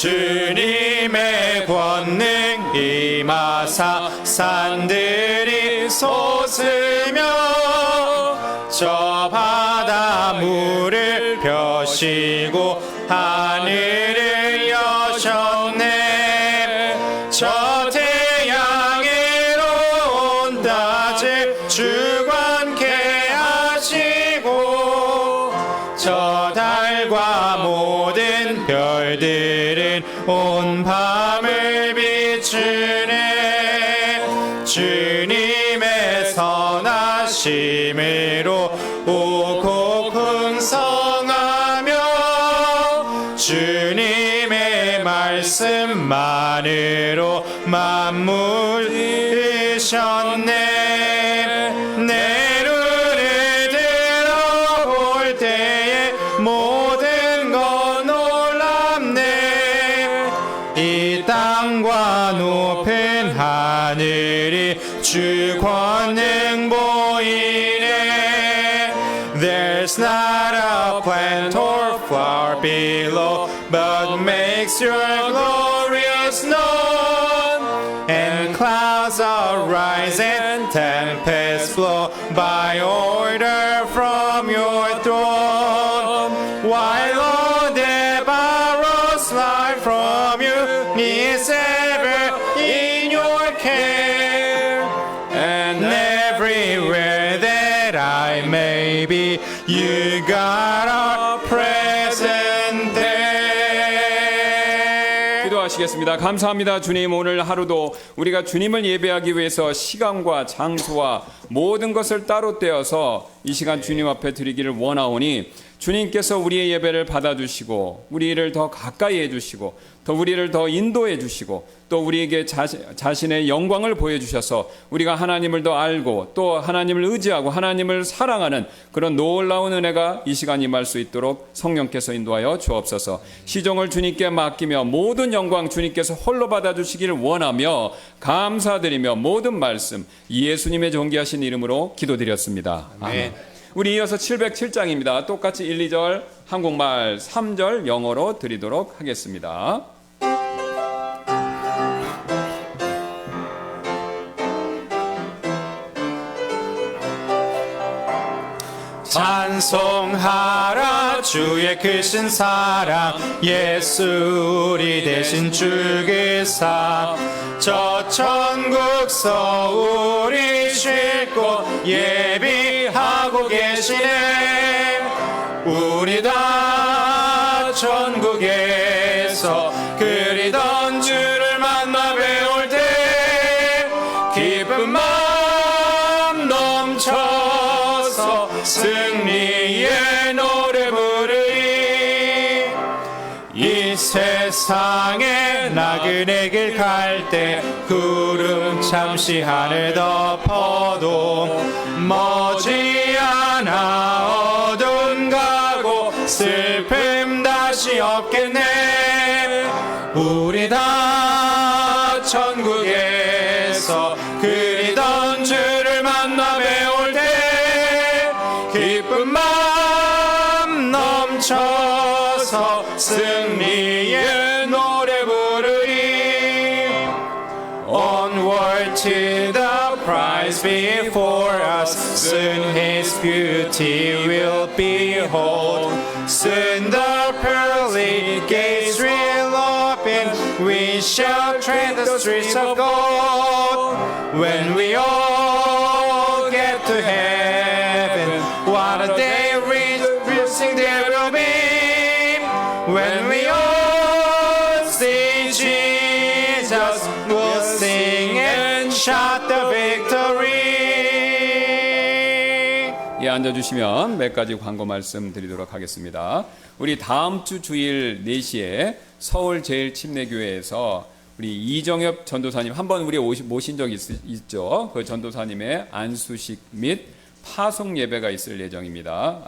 주님의 권능 임하사 산들이 솟으며 저 바다 물을 펴시고 하늘을 여셨네. 저 태양으로 온 다지 주관케 하시고 저 달과 모든 별들은 온 밤을 비추네. 주님의 선하심으로 오고 풍성하며 주님의 말씀만으로 만물 이으셨네. 내 눈을 들어볼 때에 모든 건 놀랍네. 이 땅과 높은 하늘이 주 권능 보이네. There's not a plant or flower below, but makes your glorious known. And clouds arise and tempests blow by order from your throne. While all the borrows fly from you, is ever in your care. And everywhere that I may be, you God are present there. 기도하시겠습니다. 감사합니다. 주님, 오늘 하루도 우리가 주님을 예배하기 위해서 시간과 장소와 모든 것을 따로 떼어서 이 시간 주님 앞에 드리기를 원하오니 주님께서 우리의 예배를 받아주시고 우리를 더 가까이 해주시고 더 우리를 더 인도해 주시고 또 우리에게 자신의 영광을 보여주셔서 우리가 하나님을 더 알고 또 하나님을 의지하고 하나님을 사랑하는 그런 놀라운 은혜가 이 시간 임할 수 있도록 성령께서 인도하여 주옵소서. 시종을 주님께 맡기며 모든 영광 주님께서 홀로 받아주시기를 원하며 감사드리며 모든 말씀 예수님의 존귀하신 이름으로 기도드렸습니다. 아멘. 우리 이어서 707장입니다. 똑같이 1, 2절 한국말, 3절 영어로 드리도록 하겠습니다. 찬송하라 주의 크신 사랑 예수 우리 대신 죽으사 저 천국서 우리 싣고 예비하고 계시네. 우리 다 천국에서 그리던 주를 만나 배울 때 기쁜 마음 넘쳐서 승리의 노래 부르리. 이 세상에 나그네 길 갈 때 구름 잠시 하늘 덮어도 머지않아 어둠 가고 슬픔 다시 없겠네. 우리 다 천국에서 그리던 주를 만나 배울 때 기쁜 마음 넘쳐서 승리의 노래 부르리. Onward to the prize before us, soon His beauty will behold. Soon the pearly gates will open, we shall tread the streets of gold. When we all get to heaven, what a day rejoicing there will be. When we all see Jesus, we'll sing and shout the victory. 예, 앉아주시면 몇 가지 광고 말씀 드리도록 하겠습니다. 우리 다음 주 주일 4시에 서울 제일침례교회에서 우리 이정엽 전도사님 한번 우리 모신 적 있죠. 그 전도사님의 안수식 및 파송 예배가 있을 예정입니다.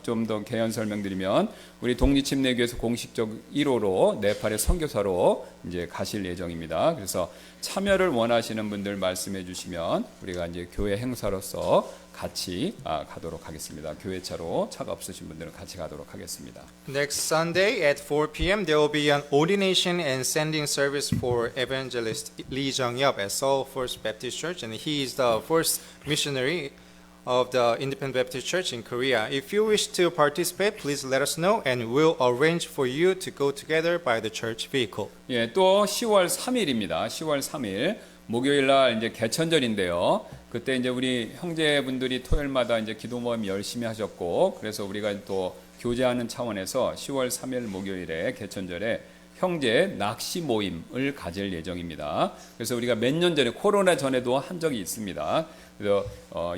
좀 더 개연 설명드리면 우리 독립침례교에서 공식적 1호로 네팔의 선교사로 이제 가실 예정입니다. 그래서 참여를 원하시는 분들 말씀해 주시면 우리가 이제 교회 행사로서 같이 가도록 하겠습니다. 교회차로 차가 없으신 분들은 같이 가도록 하겠습니다. Next Sunday at 4 p.m. there will be an ordination and sending service for evangelist Lee Jung-yup at Seoul First Baptist Church, and he is the first missionary of the Independent Baptist Church in Korea. If you wish to participate, please let us know, and we'll arrange for you to go together by the church vehicle. 예, 또 10월 3일입니다. 10월 3일 목요일 날 이제 개천절인데요. 그때 이제 우리 형제분들이 토요일마다 이제 기도 모임 열심히 하셨고, 그래서 우리가 또 교제하는 차원에서 10월 3일 목요일에 개천절에 형제 낚시 모임을 가질 예정입니다. 그래서 우리가 몇 년 전에 코로나 전에도 한 적이 있습니다. 그래서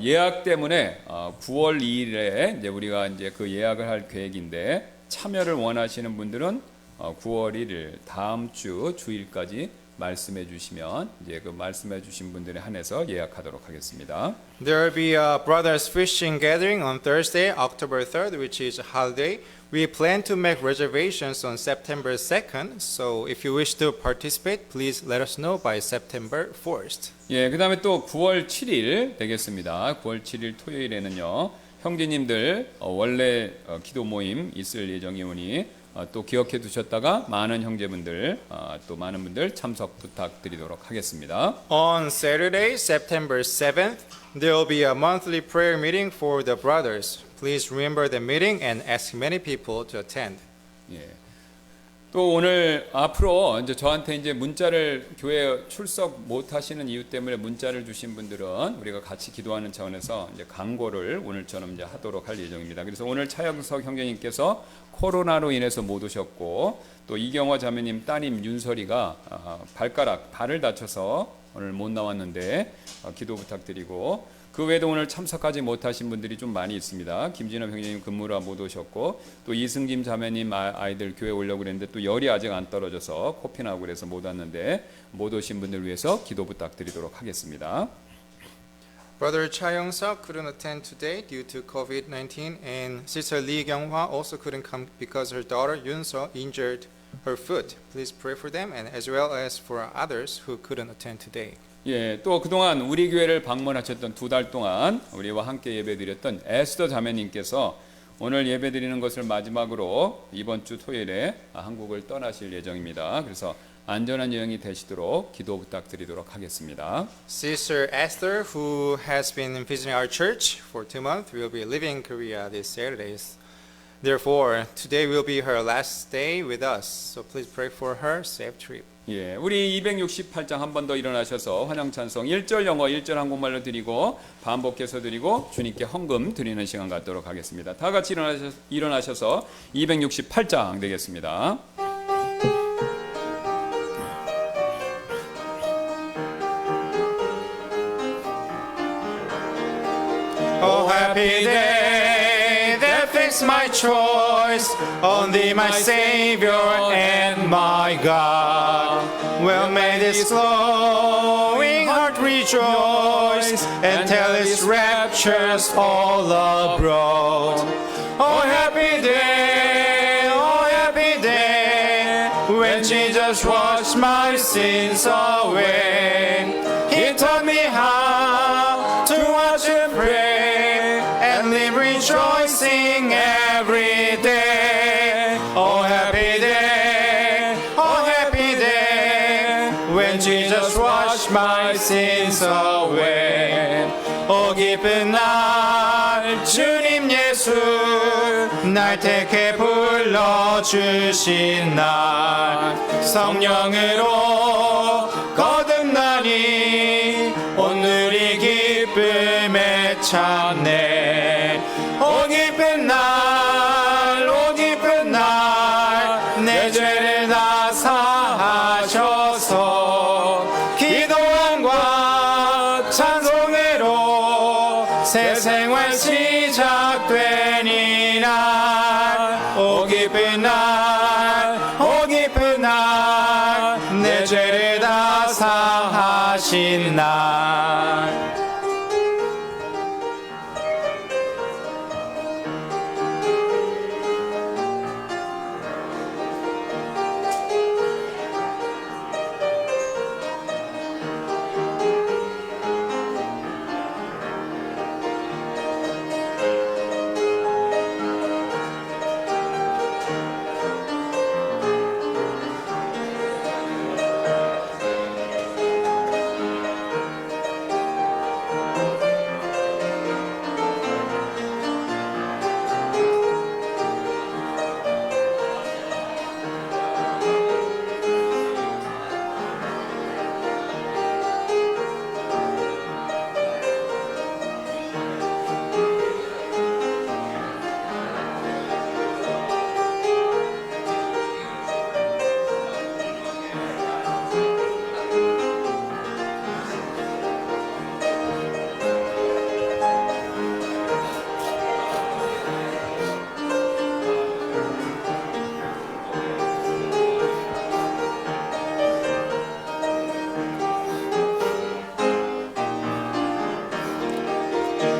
예약 때문에 9월 2일에 이제 우리가 이제 그 예약을 할 계획인데 참여를 원하시는 분들은 9월 1일 다음 주 주일까지 말씀해 주시면 이제 그 말씀해 주신 분들에 한해서 예약하도록 하겠습니다. There will be a brothers fishing gathering on Thursday, October 3rd, which is a holiday. We plan to make reservations on September 2nd, so if you wish to participate, please let us know by September 1st. 예, 그다음에 또 9월 7일 되겠습니다. 9월 7일 토요일에는요. 형제님들 원래 기도 모임 있을 예정이오니 또 기억해 두셨다가 많은 형제분들 또 많은 분들 참석 부탁드리도록 하겠습니다. On Saturday, September 7th, there will be a monthly prayer meeting for the brothers. Please remember the meeting and ask many people to attend. 예. 또 오늘 앞으로 이제 저한테 이제 문자를 교회 출석 못 하시는 이유 때문에 문자를 주신 분들은 우리가 같이 기도하는 차원에서 이제 강고를 오늘처럼 이제 하도록 할 예정입니다. 그래서 오늘 차영석 형제님께서 코로나로 인해서 못 오셨고 또 이경화 자매님 따님 윤설이가 발을 다쳐서 오늘 못 나왔는데 기도 부탁드리고 그 외에도 오늘 참석하지 못하신 분들이 좀 많이 있습니다. 김진호 형제님 근무라 못 오셨고 또 이승김 자매님 아이들 교회 오려고 그랬는데 또 열이 아직 안 떨어져서 코피 나고 그래서 못 왔는데 못 오신 분들 위해서 기도 부탁드리도록 하겠습니다. Brother Cha Young-suk couldn't attend today due to COVID-19, and Sister Lee Kyung-hwa also couldn't come because her daughter Yoon-seo injured her foot. Please pray for them and as well as for others who couldn't attend today. 예, 또 그동안 우리 교회를 방문하셨던 2달 동안 우리와 함께 예배드렸던 에스더 자매님께서 오늘 예배드리는 것을 마지막으로 이번 주 토요일에 한국을 떠나실 예정입니다. 그래서 안전한 여행이 되시도록 기도 부탁드리도록 하겠습니다. Sister Esther, who has been visiting our church for 2 months, will be leaving Korea this Saturdays. Therefore, today will be her last day with us. So please pray for her safe trip. 예, 우리 268장 한 번 더 일어나셔서 환영 찬송 1절 영어 1절 한국말로 드리고 반복해서 드리고 주님께 헌금 드리는 시간 갖도록 하겠습니다. 다 같이 일어나셔서 268장 되겠습니다. Oh, happy day that fixed my choice on thee, my Savior and my God. Well, may this glowing heart rejoice and tell its raptures all abroad. Oh, happy day, when Jesus washed my sins away. He taught me how to watch and pray and live rejoicing every day. Oh, happy day, when Jesus washed my sins away. 오 기쁜 날 주님 예수 날 택해 불러주신 날 성령으로 거듭나니 오늘이 기쁨에 찼네. 오 기쁜 날 내 죄를 다 사하셔서 기도함과 찬송으로 새 생활 시작되니 날. 오 기쁜 날 내 죄를 다 사하신 날.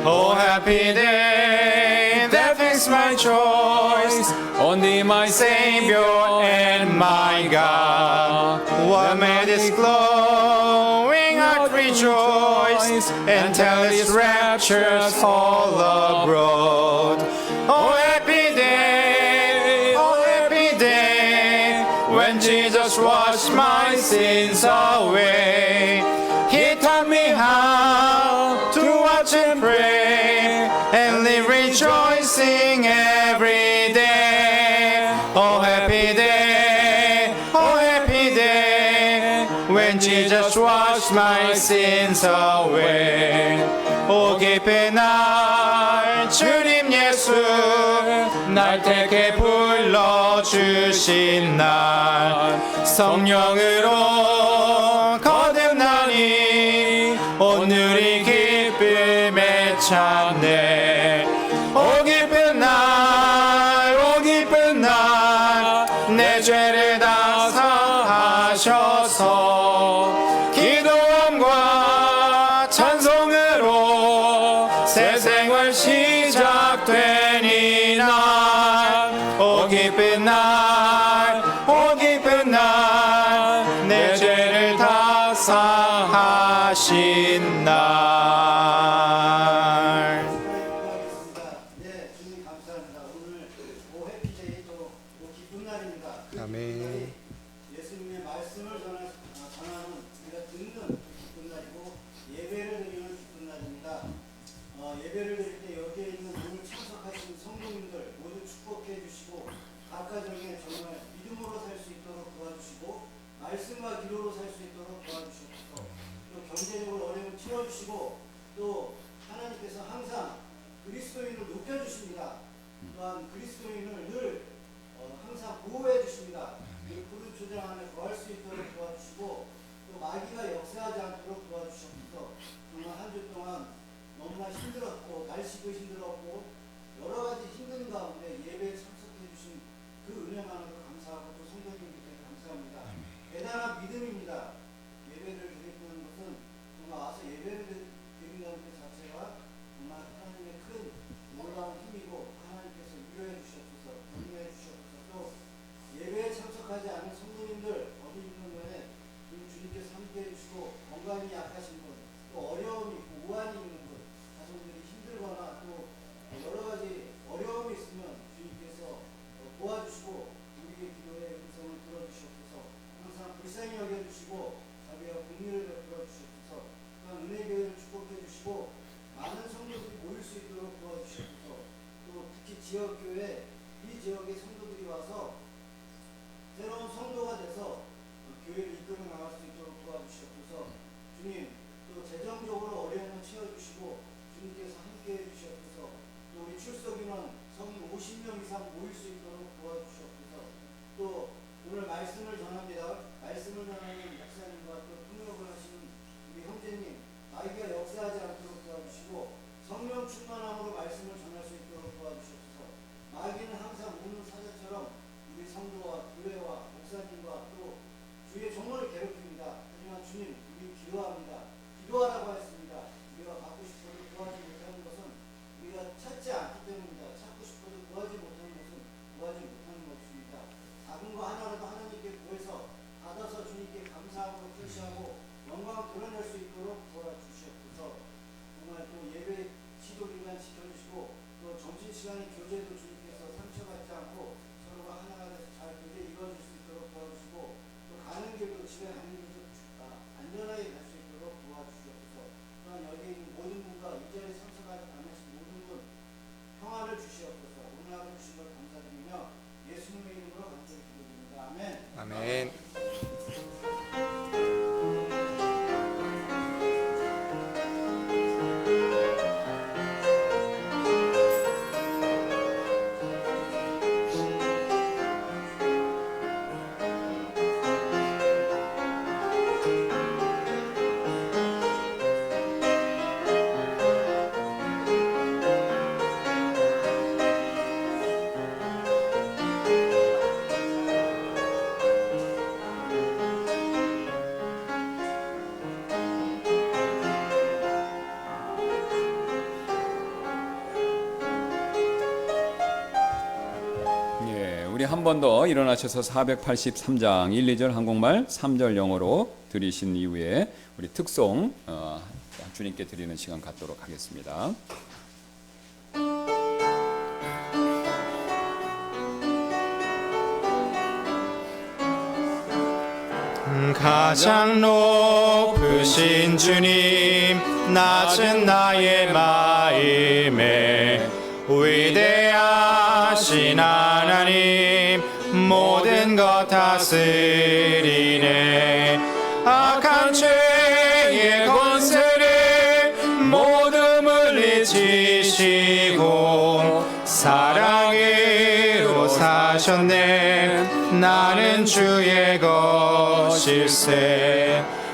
Oh, happy day, that is my choice. On thee, my Savior and my God. What made this glowing heart rejoice and tell its raptures all abroad. Oh, happy day, when Jesus washed my sins away. He taught me how to watch and pray and live rejoicing every day. Oh, happy day, when Jesus washed my sins away. 오 기쁜 날 주님 예수 날 택해 불러주신 날 성령으로 거듭나니 오늘이 기쁨에 찼네. 오 기쁜 날 내 죄를 다 사하셔서 기도함과 찬송으로 새 생활 시작되니 날. 오 기쁜 날 내 죄를 다 사하신 날. 네, 주님 감사합니다. 오늘 해피데이 또 기쁜 날입니다. 아멘. 예수님의 말씀을 전하는 우리가 듣는 기쁜 날이고 예배를 드리는 기쁜 날입니다. 예배를 드릴 때 여기에 있는 오늘 참석하신 성도님들 모두 축복해 주시고 각 가정에 정말 믿음으로 살 수 있도록 도와주시고 말씀과 기도로 살 수 있도록 도와주시옵소서. 또 경제적으로 어려움 채워주시고 또 하나님께서 항상 그리스도인을 높여주십니다. 또한 그리스도인을 늘 항상 보호해 주십니다. 그 푸른 초장 안에 거할 수 있도록 도와주시고 또 마귀가 역사하지 않도록 도와주시옵소서. 정말 한 주 동안 너무나 힘들었고 날씨도 힘들었고 여러 가지 힘든 가운데 예배에 참석해 주신 그 은혜만으로 감사하고 또 성도님께 감사합니다. 대단한 믿음입니다. 예배를 드리는 것은 정말 와서 예배를 드린다는 것 자체가 정말 하나님의 큰 놀라운 힘이고 하나님께서 위로해 주셨소서, 격려해 주셨소서. 또 예배에 참석하지 않은 성도님들 어디 있는 거에 주님께서 함께해 주시고 건강이 약하신 분, 또 어려움이 있고 우환이 있는 분, 가정들이 힘들거나 또 여러 가지 어려움이 있으면 주님께서 도와주시고 우리의 기도의 음성을 들어주시옵소서. 항상 불쌍히 여겨주시고 자비와 긍휼을 베풀어 주시옵소서. 또한 은혜교회를 축복해 주시고 많은 성도들이 모일 수 있도록 도와주시옵소서. 또 특히 지역교회 이 지역의 성도들이 와서 새로운 성도가 돼서 교회를 이끌어 나갈 수 있도록 도와주시옵소서. 주님 또 재정적으로 어려움을 채워주시고 주님께서 함께해 주시옵소서. 또 우리 출석인원 성인 50명 이상 모일 수 있도록 도와주시옵소서. 또 오늘 말씀을 전합니다. 말씀을 전하는 목사님과 또 통역을 하시는 우리 형제님 마귀가 역사하지 않도록 도와주시고 성령 충만함으로 말씀을 전할 수 있도록 도와주시옵소서. 마귀는 항상 우는 사자처럼 우리 성도와 교회와 목사님과 또 주의 종을 괴롭힙니다. 하지만 주님 우리 기도합니다. 기도하라고 했습니다. 우리가 받고 싶어도 구하지 못하는 것은 우리가 찾지 않기 때문입니다. 찾고 싶어도 구하지 못하는 것은 구하지 못하는 것입니다. 작은 거 하나라도 하나님께 구해서 받아서 주님께 감사하고 표시하고 영광을 드러낼 수 있도록 도와주시옵소서. 정말 또 예배 우리 한 번 더 일어나셔서 483장 1, 2절 한국말 3절 영어로 들으신 이후에 우리 특송 주님께 드리는 시간 갖도록 하겠습니다. 가장 높으신 주님, 낮은 나의 마음에 위대하신 하나님, 모든 것 다스리네. 악한 죄의 권세를 모두 물리치시고 사랑으로 사셨네. 나는 주의 것일세.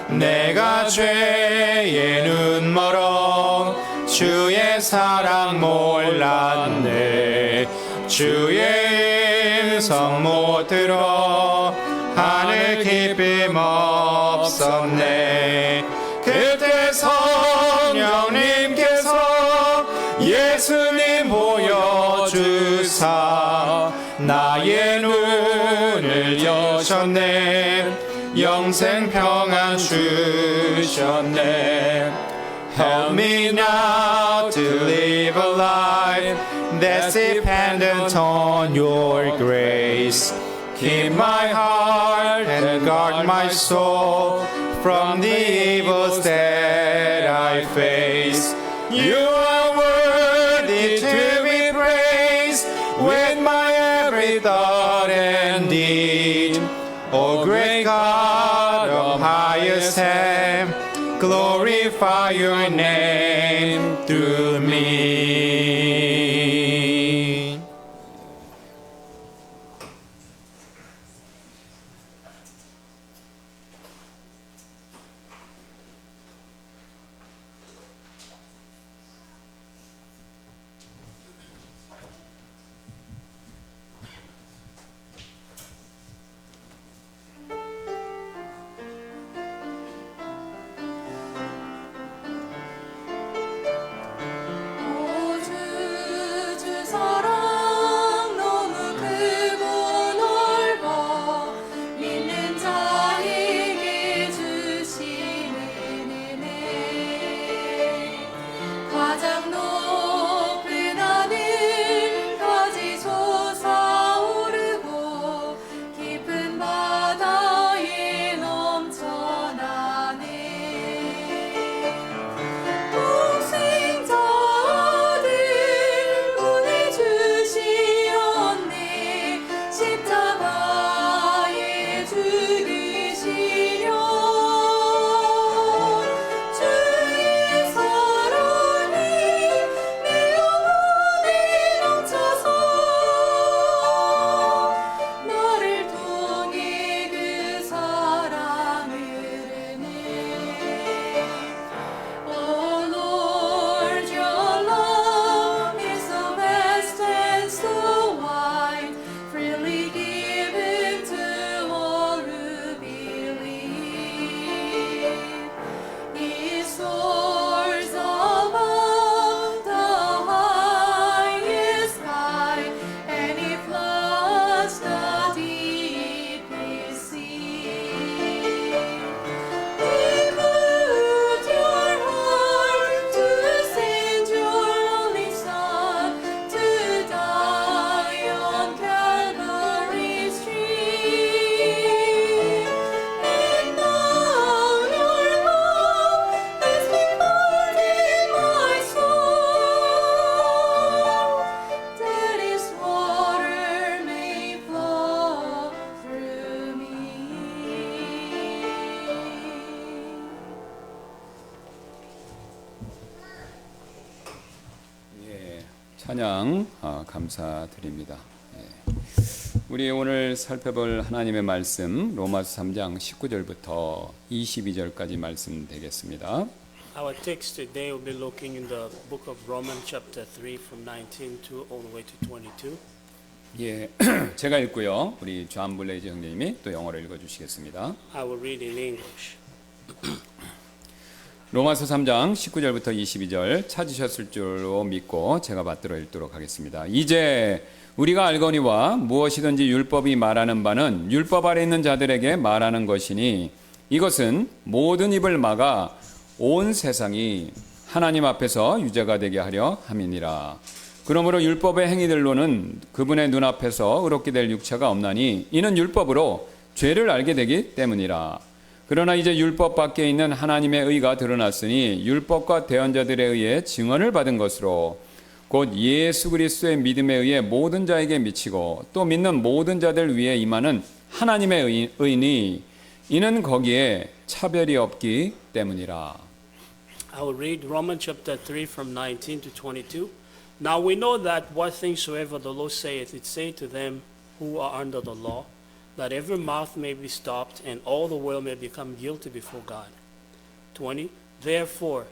내가 죄에 눈 멀어 주의 사랑 몰랐네. 주의 음성 못 들어 하늘 기쁨 없었네. 그때 성령님께서 예수님 보여주사 나의 눈을 여셨네. 영생 평안 주셨네. Help me now to live a life that's dependent on your grace. Keep my heart and guard my soul from the evils that I face. You are worthy to be praised with my every thought and deed. O great God of highest heaven, glorify your name through me. 찬양 감사드립니다. 우리 오늘 살펴볼 하나님의 말씀 로마서 3장 19절부터 22절까지 말씀 되겠습니다. Our text today will be looking in the book of Romans chapter 3 from 19 to all the way to 22. 예, 제가 읽고요. 우리 존 블레이즈 형제님이 또 영어로 읽어 주시겠습니다. I will read in English. 로마서 3장 19절부터 22절 찾으셨을 줄로 믿고 제가 받들어 읽도록 하겠습니다. 이제 우리가 알거니와 무엇이든지 율법이 말하는 바는 율법 아래 있는 자들에게 말하는 것이니 이것은 모든 입을 막아 온 세상이 하나님 앞에서 유죄가 되게 하려 함이니라. 그러므로 율법의 행위들로는 그분의 눈앞에서 의롭게 될 육체가 없나니 이는 율법으로 죄를 알게 되기 때문이라. 그러나 이제 율법 밖에 있는 하나님의 의가 드러났으니 율법과 대언자들에 의해 증언을 받은 것으로 곧 예수 그리스도의 믿음에 의해 모든 자에게 미치고 또 믿는 모든 자들 위에 임하는 하나님의 의니 이는 거기에 차별이 없기 때문이라. I will read Romans chapter 3 from 19 to 22. Now we know that what things soever the law saith, it saith to them who are under the law, that every mouth may be stopped, and all the world may become guilty before God. 20. Therefore,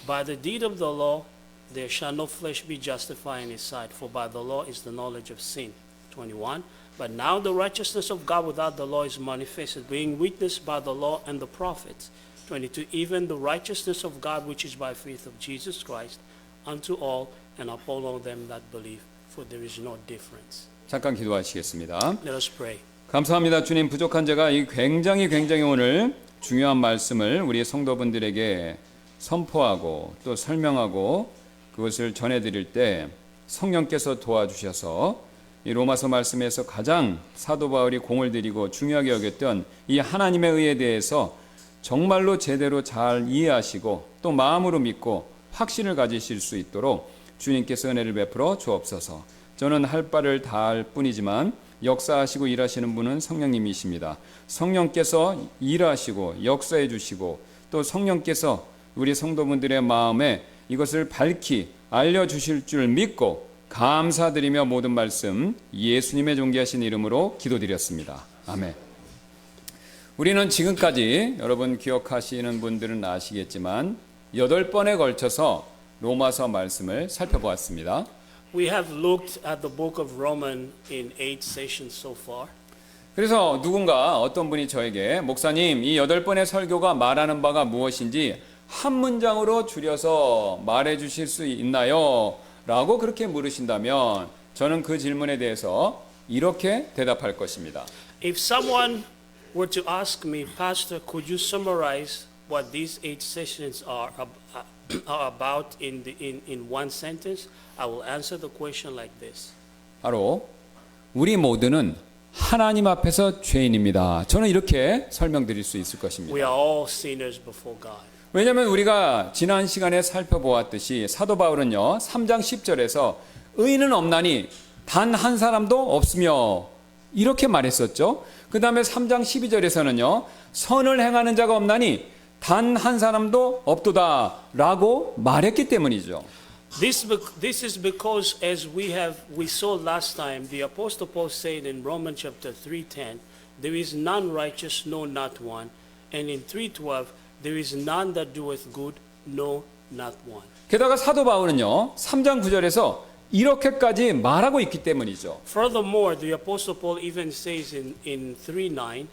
by the deed of the law, there shall no flesh be justified in his sight, for by the law is the knowledge of sin. 21. But now the righteousness of God without the law is manifested, being witnessed by the law and the prophets. 22. Even the righteousness of God which is by faith of Jesus Christ, unto all and upon all them that believe, for there is no difference. 잠깐 기도하시겠습니다. Let us pray. 감사합니다. 주님, 부족한 제가 이 굉장히 오늘 중요한 말씀을 우리 성도분들에게 선포하고 또 설명하고 그것을 전해드릴 때 성령께서 도와주셔서 이 로마서 말씀에서 가장 사도 바울이 공을 들이고 중요하게 여겼던 이 하나님의 의에 대해서 정말로 제대로 잘 이해하시고 또 마음으로 믿고 확신을 가지실 수 있도록 주님께서 은혜를 베풀어 주옵소서. 저는 할 바를 다 할 뿐이지만 역사하시고 일하시는 분은 성령님이십니다. 성령께서 일하시고 역사해 주시고 또 성령께서 우리 성도분들의 마음에 이것을 밝히 알려주실 줄 믿고 감사드리며 모든 말씀 예수님의 존귀하신 이름으로 기도드렸습니다. 아멘. 우리는 지금까지 여러분 기억하시는 분들은 아시겠지만 8번에 걸쳐서 로마서 말씀을 살펴보았습니다. We have looked at the book of Romans in 8 sessions so far. 그래서 누군가 어떤 분이 저에게 목사님 이 8번의 설교가 말하는 바가 무엇인지 한 문장으로 줄여서 말해 주실 수 있나요? 라고 그렇게 물으신다면 저는 그 질문에 대해서 이렇게 대답할 것입니다. If someone were to ask me, Pastor, could you summarize what these 8 sessions are about in one sentence? I will answer the question like this. 바로 우리 모두는 하나님 앞에서 죄인입니다. 저는 이렇게 설명드릴 수 있을 것입니다. We are all sinners before God. 왜냐하면 우리가 지난 시간에 살펴보았듯이 사도 바울은요 3장 10절에서 의인은 없나니 단 한 사람도 없으며 이렇게 말했었죠. 그 다음에 3장 12절에서는요 선을 행하는 자가 없나니 단 한 사람도 없도다 라고 말했기 때문이죠. This is because, as we saw last time, the Apostle Paul said in Romans chapter 3:10, there is none righteous, no, not one. And in 3:12, there is none that doeth good, no, not one. 게다가 사도 바울은요 3장 9절에서 이렇게까지 말하고 있기 때문이죠. Furthermore, the Apostle Paul even says in 3:9,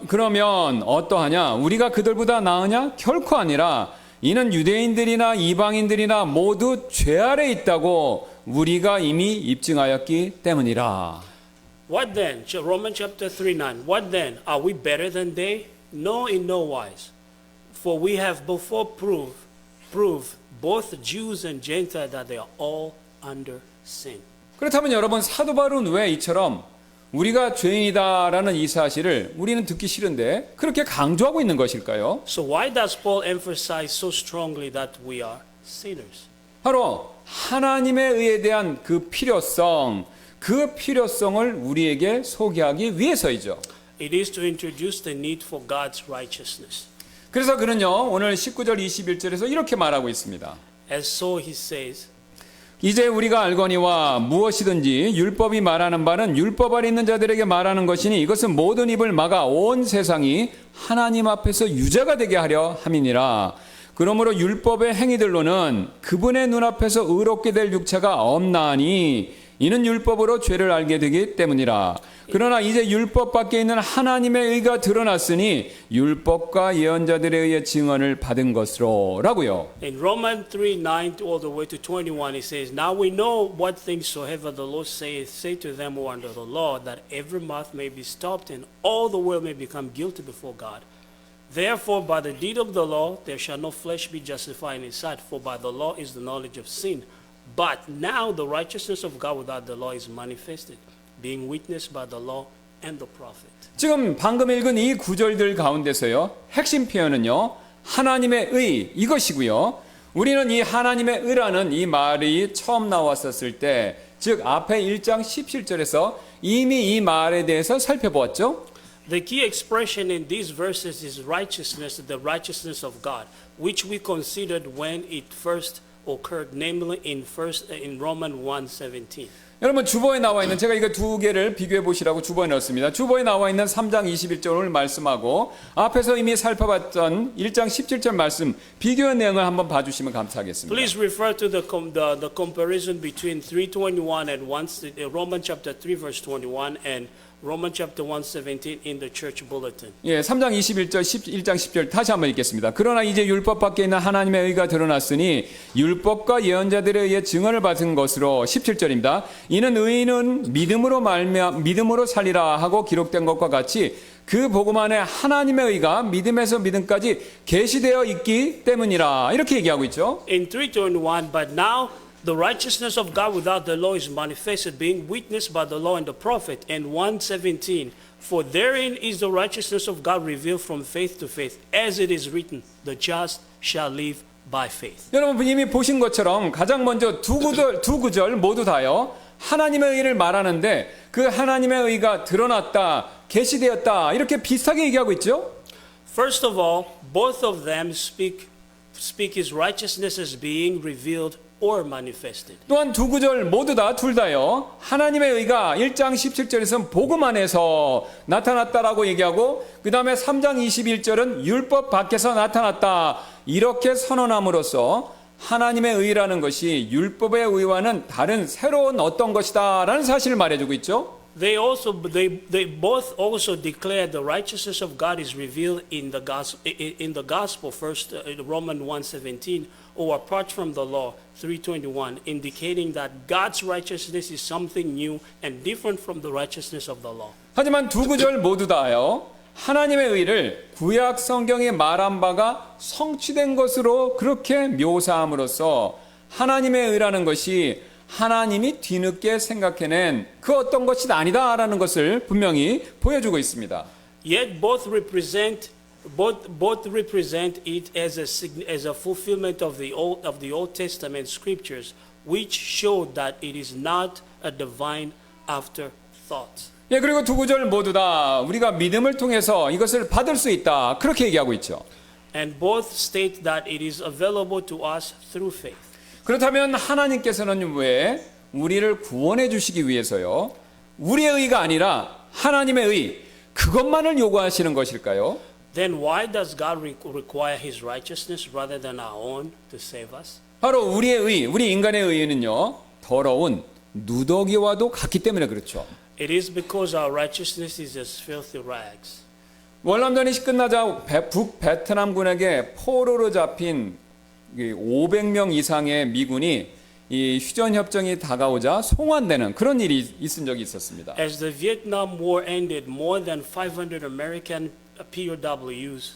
그러면 어떠하냐? 우리가 그들보다 나으냐? 결코 아니라 이는 유대인들이나 이방인들이나 모두 죄 아래 있다고 우리가 이미 입증하였기 때문이라. What then? Romans chapter 3:9. What then? Are we better than they? No, in no wise. For we have before proved both Jews and Gentiles that they are all under sin. 그렇다면 여러분 사도 바울은 왜 이처럼 우리가 죄인이다라는 이 사실을 우리는 듣기 싫은데 그렇게 강조하고 있는 것일까요? So why does Paul emphasize so strongly that we are sinners? 바로 하나님의 의에 대한 그 필요성을 우리에게 소개하기 위해서이죠. It is to introduce the need for God's righteousness. 그래서 그는요 오늘 19절 21절에서 이렇게 말하고 있습니다. As so he says, 이제 우리가 알거니와 무엇이든지 율법이 말하는 바는 율법 아래 있는 자들에게 말하는 것이니 이것은 모든 입을 막아 온 세상이 하나님 앞에서 유죄가 되게 하려 함이니라. 그러므로 율법의 행위들로는 그분의 눈앞에서 의롭게 될 육체가 없나니 이는 율법으로 죄를 알게 되기 때문이라. 그러나 이제 율법 밖에 있는 하나님의 의가 드러났으니 율법과 예언자들에 의해 증언을 받은 것으로라고요. In Romans 3:9 all the way to 21, it says, Now we know what things soever the Lord saith, say to them who are under the law, that every mouth may be stopped, and all the world may become guilty before God. Therefore, by the deed of the law, there shall no flesh be justified in his sight, for by the law is the knowledge of sin. But now the righteousness of God without the law is manifested, being witnessed by the law and the prophet. 지금 방금 읽은 이 구절들 가운데서요, 핵심 표현은요, 하나님의 의 이것이고요. 우리는 이 하나님의 의라는 이 말이 처음 나왔었을 때, 즉 앞에 1장 17절에서 이미 이 말에 대해서 살펴보았죠. The key expression in these verses is righteousness, the righteousness of God, which we considered when it first occurred, namely in Romans 1:17. 여러분 주보에 나와 있는 제가 이거 두 개를 비교해 보시라고 주보에 넣었습니다. 주보에 나와 있는 3장 21절을 말씀하고 앞에서 이미 살펴봤던 1장 17절 말씀 비교의 내용을 한번 봐주시면 감사하겠습니다. Please refer to the comparison between 3:21 and Romans chapter 3 verse 21 and Romans chapter 1:17 in the church bulletin. 예, 3장 21절, 1장 10절 다시 한번 읽겠습니다. 그러나 이제 율법 밖에 있는 하나님의 의가 드러났으니 율법과 예언자들에 의해 증언을 받은 것으로 17절입니다. 이는 의인은 믿음으로 살리라 하고 기록된 것과 같이 그 복음 안에 하나님의 의가 믿음에서 믿음까지 계시되어 있기 때문이라 이렇게 얘기하고 있죠. In 3:21, but now the righteousness of God without the law is manifested, being witnessed by the law and the prophet. And 1:17, for therein is the righteousness of God revealed from faith to faith, as it is written, the just shall live by faith. 여러분 이미 보신 것처럼 가장 먼저 두 구절 모두 다요. 하나님의 의를 말하는데 그 하나님의 의가 드러났다, 계시되었다 이렇게 비슷하게 얘기하고 있죠. First of all, both of them speak his righteousness as being revealed or manifested. 또한 두 구절 모두 둘 다요. 하나님의 의가 1장 17절에서는 복음 안에서 나타났다라고 얘기하고 그 다음에 3장 21절은 율법 밖에서 나타났다 이렇게 선언함으로써 하나님의 의라는 것이 율법의 의와는 다른 새로운 어떤 것이다라는 사실을 말해주고 있죠. They both also declare the righteousness of God is revealed in the gospel. First, Romans 1:17, or apart from the law, 3:21, indicating that God's righteousness is something new and different from the righteousness of the law. 하지만 두 구절 모두 다요. 하나님의 의를 구약 성경에 말한 바가 성취된 것으로 그렇게 묘사함으로써 하나님의 의라는 것이 하나님이 뒤늦게 생각해낸 그 어떤 것이 아니다라는 것을 분명히 보여주고 있습니다. Yet both represent it as a fulfillment of the Old Testament scriptures, which show that it is not a divine afterthought. 예, 그리고 두 구절 모두 다 우리가 믿음을 통해서 이것을 받을 수 있다 그렇게 얘기하고 있죠. And both state that it is available to us through faith. 그렇다면 하나님께서는 왜 우리를 구원해 주시기 위해서요? 우리의 의가 아니라 하나님의 의 그것만을 요구하시는 것일까요? Then why does God require His righteousness rather than our own to save us? 바로 우리의 의, 우리 인간의 의는요 더러운 누더기와도 같기 때문에 그렇죠. It is because our righteousness is as filthy rags. 월남전이 끝나자 북베트남군에게 포로로 잡힌 500명 이상의 미군이 이 휴전 협정이 다가오자 송환되는 그런 일이 있은 적이 있었습니다. As the Vietnam War ended, more than 500 American POWs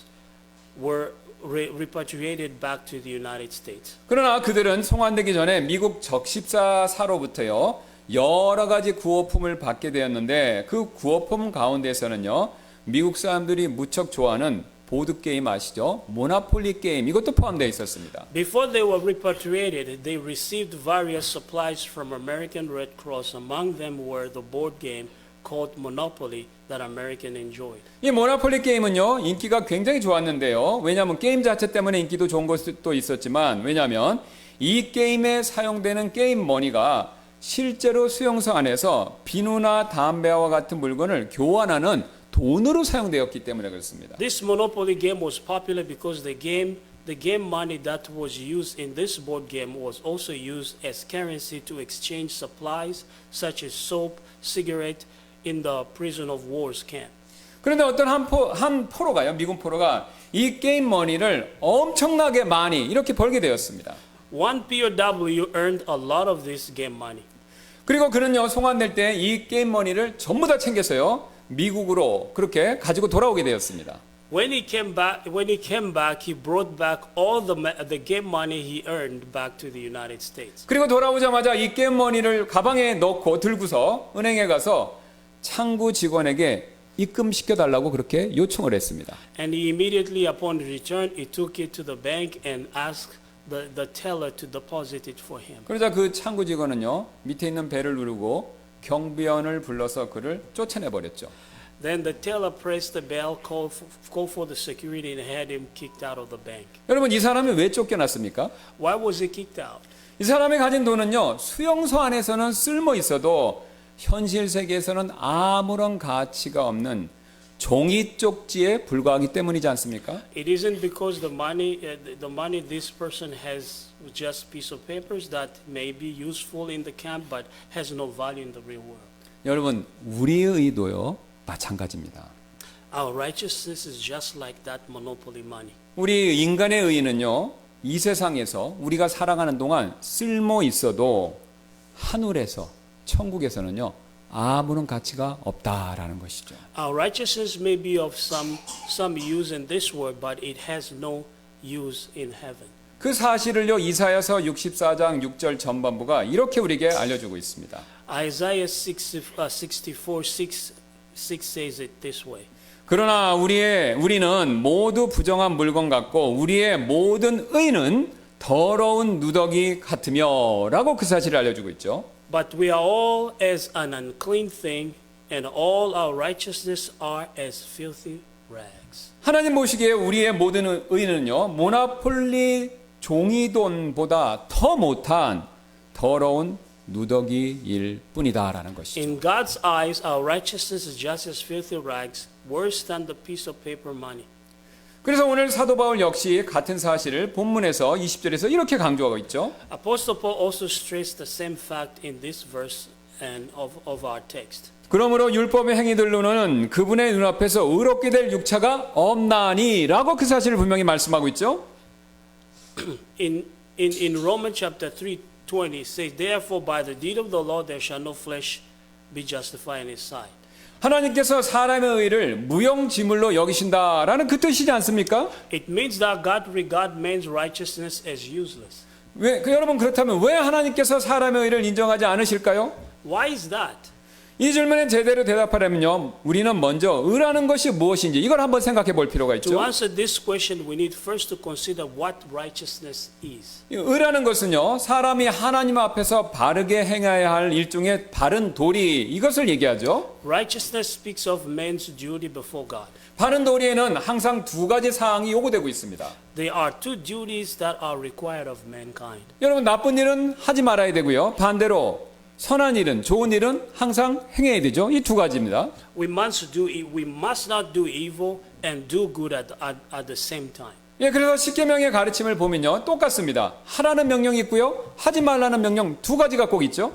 were repatriated back to the United States. 그러나 그들은 송환되기 전에 미국 적십사사로부터요 여러 가지 구호품을 받게 되었는데 그 구호품 가운데서는요 미국 사람들이 무척 좋아하는 보드 게임 아시죠? 모나폴리 게임 이것도 포함되어 있었습니다. Before they were repatriated, they received various supplies from American Red Cross. Among them were the board game called Monopoly that American enjoyed. 이 모나폴리 게임은요 인기가 굉장히 좋았는데요. 왜냐하면 게임 자체 때문에 인기도 좋은 것도 있었지만 왜냐하면 이 게임에 사용되는 게임 머니가 실제로 수용소 안에서 비누나 담배와 같은 물건을 교환하는 돈으로 사용되었기 때문에 그렇습니다. This Monopoly game was popular because the the game money that was used in this board game was also used as currency to exchange supplies such as soap, cigarette in the prison of war's camp. 그런데 어떤 한 포로가요, 미군 포로가 이 게임 머니를 엄청나게 많이 이렇게 벌게 되었습니다. One POW earned a lot of this game money. 그리고 그는요, 송환될 때 이 게임 머니를 전부 다 챙겼어요. 미국으로 그렇게 가지고 돌아오게 되었습니다. When he came back, he brought back all the game money he earned back to the United States. 그리고 돌아오자마자 이 게임 머니를 가방에 넣고 들고서 은행에 가서 창구 직원에게 입금시켜 달라고 그렇게 요청을 했습니다. And he immediately, upon return, he took it to the bank and asked the teller to deposit it for him. 그러자 그 창구 직원은요, 밑에 있는 벨을 누르고 경비원을 불러서 그를 쫓아내 버렸죠. Then the teller pressed the bell, called for the security, and had him kicked out of the bank. 여러분, 이 사람이 왜 쫓겨났습니까? Why was he kicked out? 이 사람이 가진 돈은요, 수용소 안에서는 쓸모 있어도 현실 세계에서는 아무런 가치가 없는 종이 쪽지에 불과하기 때문이지 않습니까? It isn't because the money this person has was just piece of papers that may be useful in the camp, but has no value in the real world. 여러분, 우리의 의도요, 마찬가지입니다. Our righteousness is just like that monopoly money. 우리 인간의 의의는요, 이 세상에서 우리가 살아가는 동안 쓸모 있어도 하늘에서 천국에서는요, 아무런 가치가 없다라는 것이죠. Our righteousness may be of some use in this world, but it has no use in heaven. 그 사실을요, 이사야서 64장 6절 전반부가 이렇게 우리에게 알려주고 있습니다. Isaiah 64:6 says it this way. 그러나 우리는 모두 부정한 물건 같고 우리의 모든 의는 더러운 누더기 같으며 라고 그 사실을 알려주고 있죠. But we are all as an unclean thing, and all our righteousness are as filthy rags. 하나님 보시기에 우리의 모든 의는요, 모나폴리 종이돈보다 더 못한 더러운 누더기일 뿐이다라는 것이죠. In God's eyes, our righteousness is just as filthy rags, worse than the piece of paper money. 그래서 오늘 사도 바울 역시 같은 사실을 본문에서 20절에서 이렇게 강조하고 있죠. Apostle Paul also stressed the same fact in this verse and of our text. 그러므로 율법의 행위들로는 그분의 눈앞에서 의롭게 될 육체가 없나니라고 그 사실을 분명히 말씀하고 있죠. In Romans chapter 3:20 it says, therefore by the deed of the law there shall no flesh be justified in his sight. 하나님께서 사람의 의를 무용지물로 여기신다라는 그 뜻이지 않습니까? It means that God regards man's righteousness as useless. 여러분, 그렇다면 왜 하나님께서 사람의 의를 인정하지 않으실까요? Why is that? 이 질문에 제대로 대답하려면요, 우리는 먼저 의라는 것이 무엇인지 이걸 한번 생각해 볼 필요가 To 있죠. answer this question, we need first to consider what righteousness is. 의라는 것은요, 사람이 하나님 앞에서 바르게 행해야 할 일종의 바른 도리, 이것을 얘기하죠. Righteousness speaks of man's duty before God. 바른 도리에는 항상 두 가지 사항이 요구되고 있습니다. There are two duties that are required of mankind. 여러분, 나쁜 일은 하지 말아야 되고요, 반대로 선한 일은, 좋은 일은 항상 행해야 되죠. 이 두 가지입니다. We must not do evil and do good at the same time. 예, 그래서 십계명의 가르침을 보면요, 똑같습니다. 하라는 명령이 있고요, 하지 말라는 명령 두 가지가 꼭 있죠.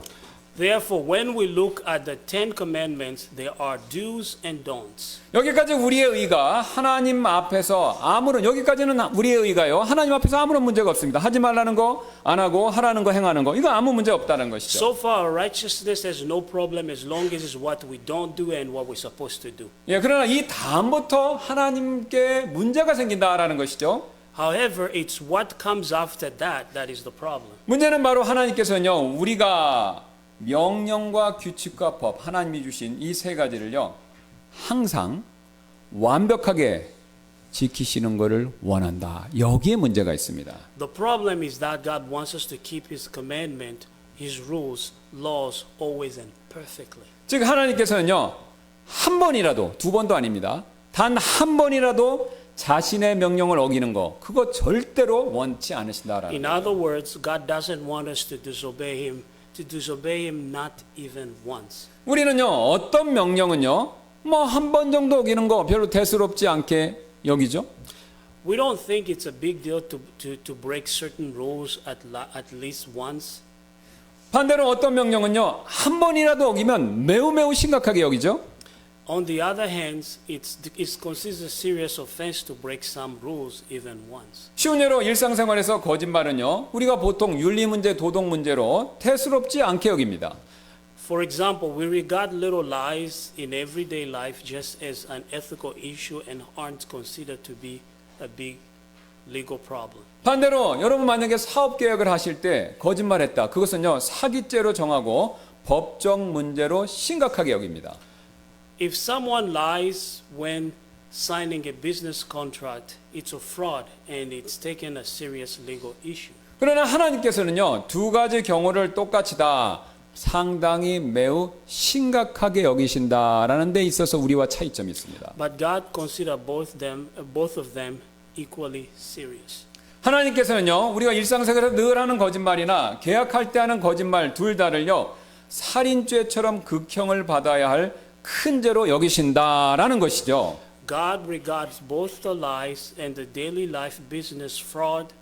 Therefore, when we look at the Ten Commandments, there are do's and don'ts. 여기까지 우리의 의가 하나님 앞에서 여기까지는 우리의 의가요, 하나님 앞에서 아무런 문제가 없습니다. 하지 말라는 거 안 하고 하라는 거 행하는 거, 이거 아무 문제 없다는 것이죠. So far, our righteousness has no problem as long as it's what we don't do and what we're supposed to do. 예, 그러나 이 다음부터 하나님께 문제가 생긴다라는 것이죠. However, it's what comes after that is the problem. 문제는 바로 하나님께서는요, 우리가 명령과 규칙과 법, 하나님이 주신 이 세 가지를요, 항상 완벽하게 지키시는 것을 원한다. 여기에 문제가 있습니다. The problem is that God wants us to keep His commandment, His rules, laws always and perfectly. 즉 하나님께서는요, 한 번이라도, 두 번도 아닙니다. 단 한 번이라도 자신의 명령을 어기는 거, 그거 절대로 원치 않으신다라는 In 거예요. other words, God doesn't want us to disobey Him not even once. 우리는요, 어떤 명령은요, 뭐 한 번 정도 어기는 거 별로 대수롭지 않게 여기죠. We don't think it's a big deal to break certain rules at least once. 반대로 어떤 명령은요, 한 번이라도 어기면 매우 매우 심각하게 여기죠. On the other hand, it's considered a serious offense to break some rules even once. 쉬운 예로 일상생활에서 거짓말은요, 우리가 보통 윤리 문제, 도덕 문제로 대수롭지 않게 여깁니다. For example, we regard little lies in everyday life just as an ethical issue and aren't considered to be a big legal problem. 반대로 여러분 만약에 사업 계획을 하실 때 거짓말했다. 그것은요, 사기죄로 정하고 법적 문제로 심각하게 여깁니다. If someone lies when signing a business contract, it's a fraud and it's taken a serious legal issue. 그러나 하나님께서는요, 두 가지 경우를 똑같이 다 상당히 매우 심각하게 여기신다라는 데 있어서 우리와 차이점이 있습니다. But God consider both of them equally serious. 하나님께서는요, 우리가 일상생활에서 늘 하는 거짓말이나 계약할 때 하는 거짓말 둘 다를요, 살인죄처럼 극형을 받아야 할 큰 죄로 여기신다라는 것이죠. God regards both the lies and the daily life business fraud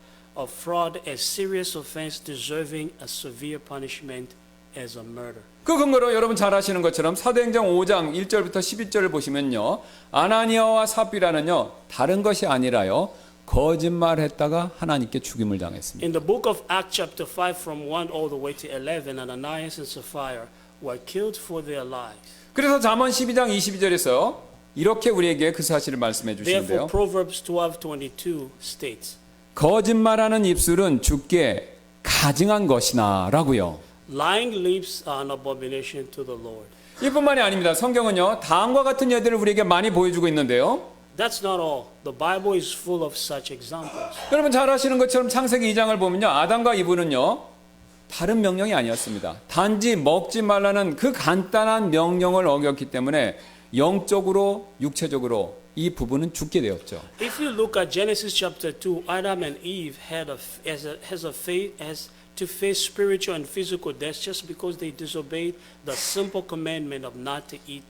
as serious offense deserving a severe punishment as a murder. 그 근거로 여러분 잘 아시는 것처럼 사도행전 5장 1절부터 12절을 보시면요, 아나니아와 삽비라는요, 다른 것이 아니라요, 거짓말했다가 하나님께 죽임을 당했습니다. In the book of Acts chapter 5 from 1 all the way to 11, Ananias and Sapphira were killed for their lies. 그래서 잠언 12장 22절에서 이렇게 우리에게 그 사실을 말씀해 주시는데요. Therefore Proverbs 12:22 states, 거짓말하는 입술은 주께 가증한 것이나 라고요. lying lips are an abomination to the Lord. 이뿐만이 아닙니다. 성경은요, 다음과 같은 예들을 우리에게 많이 보여주고 있는데요. That's not all. The Bible is full of such examples. 여러분 잘 아시는 것처럼 창세기 2장을 보면요, 아담과 이브는요, 다른 명령이 아니었습니다. 단지 먹지 말라는 그 간단한 명령을 어겼기 때문에 영적으로, 육체적으로 이 부부는 죽게 되었죠. If you look at Genesis chapter 2, Adam and Eve has to face spiritual and physical death just because they disobeyed the simple commandment of not to eat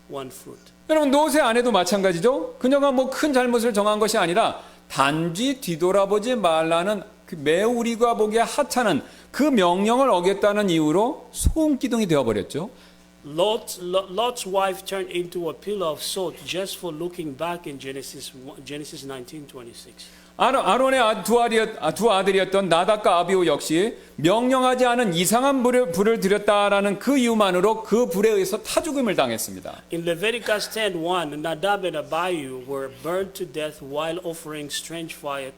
one fruit. 여러분 노세 아내도 마찬가지죠. 그녀가 뭐 큰 잘못을 정한 것이 아니라 단지 뒤돌아보지 말라는 그 매우 우리가 보기에 하찮은 그 명령을 어겼다는 이유로 소음기둥이 되어버렸죠. Lot's wife turned into a pillar of salt just for looking back in Genesis 19:26. 아론의 두 아들이었던 나답과 아비후 역시 명령하지 않은 이상한 불을 들였다라는 그 이유만으로 그 불에 의해서 타죽음을 당했습니다. In Leviticus 10:1, Nadab and Abihu were burned to death while offering strange fire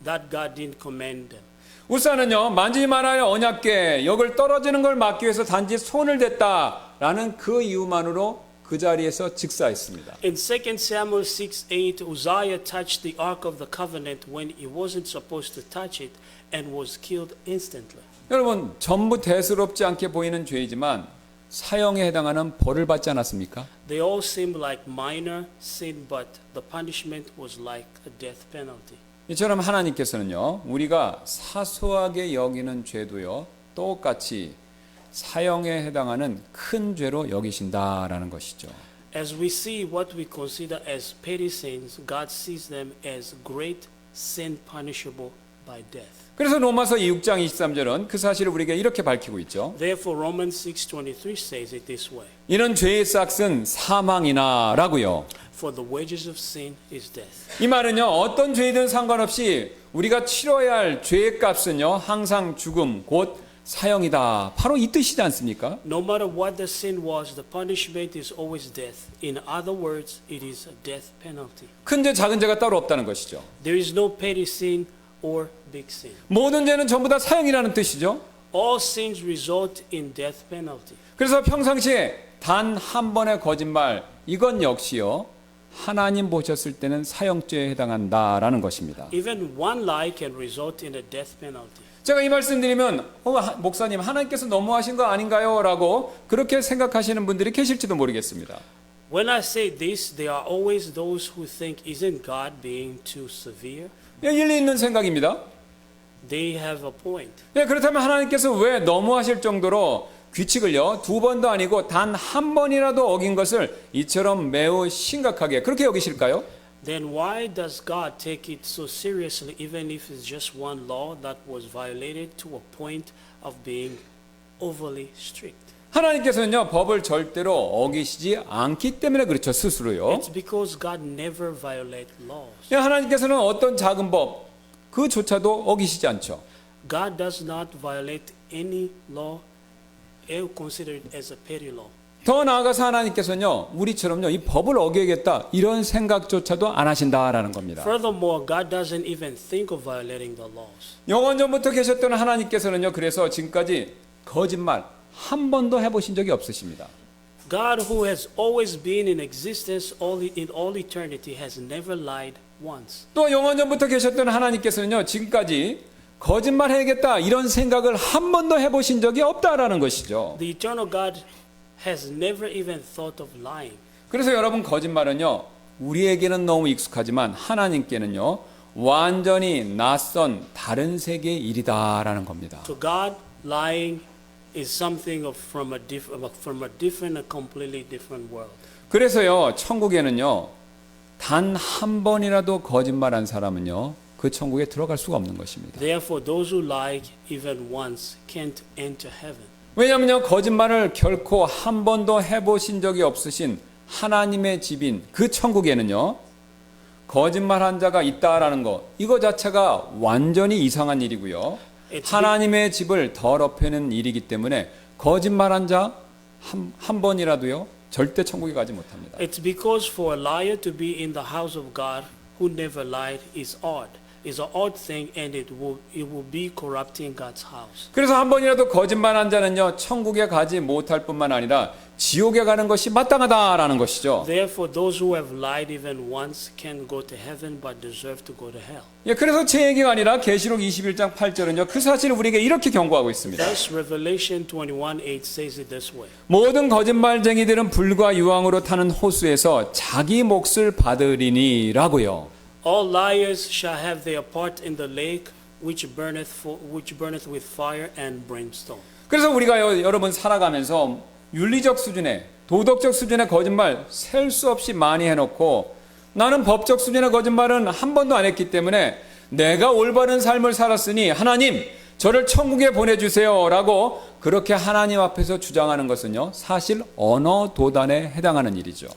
that God didn't command them. 우사는요, 만지지 말아야 언약궤 역을 떨어지는 걸 막기 위해서 단지 손을 댔다라는 그 이유만으로 그 자리에서 직사했습니다. In 2 Samuel 6:8, Uzziah touched the Ark of the Covenant when he wasn't supposed to touch it and was killed instantly. 여러분, 전부 대수롭지 않게 보이는 죄이지만 사형에 해당하는 벌을 받지 않았습니까? They all seemed like minor sin, but the punishment was like a death penalty. 이처럼 하나님께서는요, 우리가 사소하게 여기는 죄도요, 똑같이 사형에 해당하는 큰 죄로 여기신다라는 것이죠. As we see what we consider as petty sins, God sees them as great sin punishable by death. 그래서 로마서 6장 23절은 그 사실을 우리에게 이렇게 밝히고 있죠. Therefore, Romans 6:23 says it this way: 이는 죄의 싹은 사망이나라고요. For the wages of sin is death. 이 말은요, 어떤 죄이든 상관없이 우리가 치러야 할 죄의 값은요, 항상 죽음, 곧 사형이다. 바로 이 뜻이지 않습니까? No matter what the sin was, the punishment is always death. In other words, it is a death penalty. 큰 죄, 작은 죄가 따로 없다는 것이죠. There is no petty sin or big sin. 모든 죄는 전부 다 사형이라는 뜻이죠. All sins result in death penalty. 그래서 평상시에 단 한 번의 거짓말, 이건 역시요, 하나님 보셨을 때는 사형죄에 해당한다라는 것입니다. Even one lie can result in a death penalty. 제가 이 말씀 드리면 목사님 하나님께서 너무하신 거 아닌가요? 라고 그렇게 생각하시는 분들이 계실지도 모르겠습니다. When I say this, there are always those who think, isn't God being too severe? 일리 있는 생각입니다. They have a point. 그렇다면 하나님께서 왜 너무하실 정도로 규칙을요, 두 번도 아니고 단 한 번이라도 어긴 것을 이처럼 매우 심각하게 그렇게 여기실까요? then why does God take it so seriously even if it's just one law that was violated to a point of being overly strict? 하나님께서는요, 법을 절대로 어기시지 않기 때문에 그렇죠, 스스로요. It's because God never violates laws. 하나님께서는 어떤 작은 법, 그조차도 어기시지 않죠. God does not violate any law considered as a petty law. 더 나아가서 하나님께서는요, 우리처럼요, 이 법을 어겨야겠다, 이런 생각조차도 안 하신다라는 겁니다. Furthermore, God doesn't even think of violating the laws. 영원전부터 계셨던 하나님께서는요, 그래서 지금까지 거짓말 한 번도 해보신 적이 없으십니다. God, who has always been in existence in all eternity, has never lied once. 또 영원전부터 계셨던 하나님께서는요, 지금까지 거짓말 해야겠다, 이런 생각을 한 번도 해보신 적이 없다라는 것이죠. The eternal God has never even thought of lying. 그래서 여러분, 거짓말은요, 우리에게는 너무 익숙하지만 하나님께는요, 완전히 낯선 다른 세계의 일이다라는 겁니다. To God, lying is something from a different, a completely different world. 그래서요, 천국에는요, 단 한 번이라도 거짓말한 사람은요, 그 천국에 들어갈 수가 없는 것입니다. Therefore, those who lie even once can't enter heaven. 왜냐하면요, 거짓말을 결코 한 번도 해보신 적이 없으신 하나님의 집인 그 천국에는요, 거짓말한 자가 있다라는 것, 이거 자체가 완전히 이상한 일이고요. 하나님의 집을 더럽히는 일이기 때문에 거짓말한 자 한 번이라도요, 절대 천국에 가지 못합니다. It's because for a liar to be in the house of God who never lied is odd. Is an odd thing, and it will be corrupting God's house. 그래서 한 번이라도 거짓말한 자는요, 천국에 가지 못할 뿐만 아니라 지옥에 가는 것이 마땅하다라는 것이죠. Therefore, those who have lied even once can go to heaven but deserve to go to hell. 예, 그래서 제 얘기가 아니라 계시록 21장 8절은요, 그 사실을 우리에게 이렇게 경고하고 있습니다. Thus, Revelation 21:8 says it this way. 모든 거짓말쟁이들은 불과 유황으로 타는 호수에서 자기 몫을 받으리니라고요. All liars shall have their part in the lake which burneth with fire and brimstone. 그래서 우리가 여러분 살아가면서 윤리적 수준의, 도덕적 수준의 거짓말 셀 수 없이 많이 해놓고 나는 법적 수준의 거짓말은 한 번도 안 했기 때문에 내가 올바른 삶을 살았으니 하나님 저를 천국에 보내주세요 라고 그렇게 하나님 앞에서 주장하는 것은요, 사실 언어 도단에 해당하는 일이죠.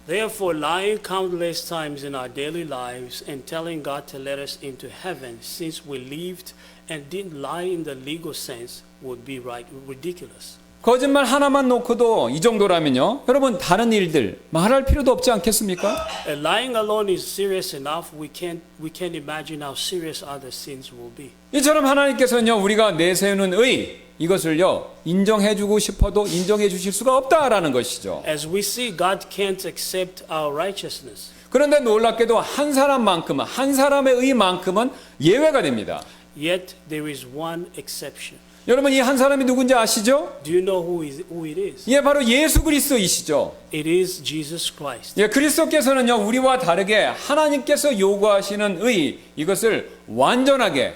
Therefore, lying countless times in our daily lives and telling God to let us into heaven since we lived and didn't lie in the legal sense would be ridiculous. 거짓말 하나만 놓고도 이 정도라면요, 여러분 다른 일들 말할 필요도 없지 않겠습니까? Lying alone is serious enough. We can't imagine how serious other sins will be. 이처럼 하나님께서는요, 우리가 내세우는 의 이것을요, 인정해주고 싶어도 인정해 주실 수가 없다라는 것이죠. As we see, God can't accept our righteousness. 그런데 놀랍게도 한 사람만큼은, 한 사람의 의만큼은 예외가 됩니다. Yet there is one exception. 여러분, 이 한 사람이 누군지 아시죠? Do you know who it is? 예, 바로 예수 그리스도이시죠. It is Jesus Christ. 예, 그리스도께서는요, 우리와 다르게 하나님께서 요구하시는 의, 이것을 완전하게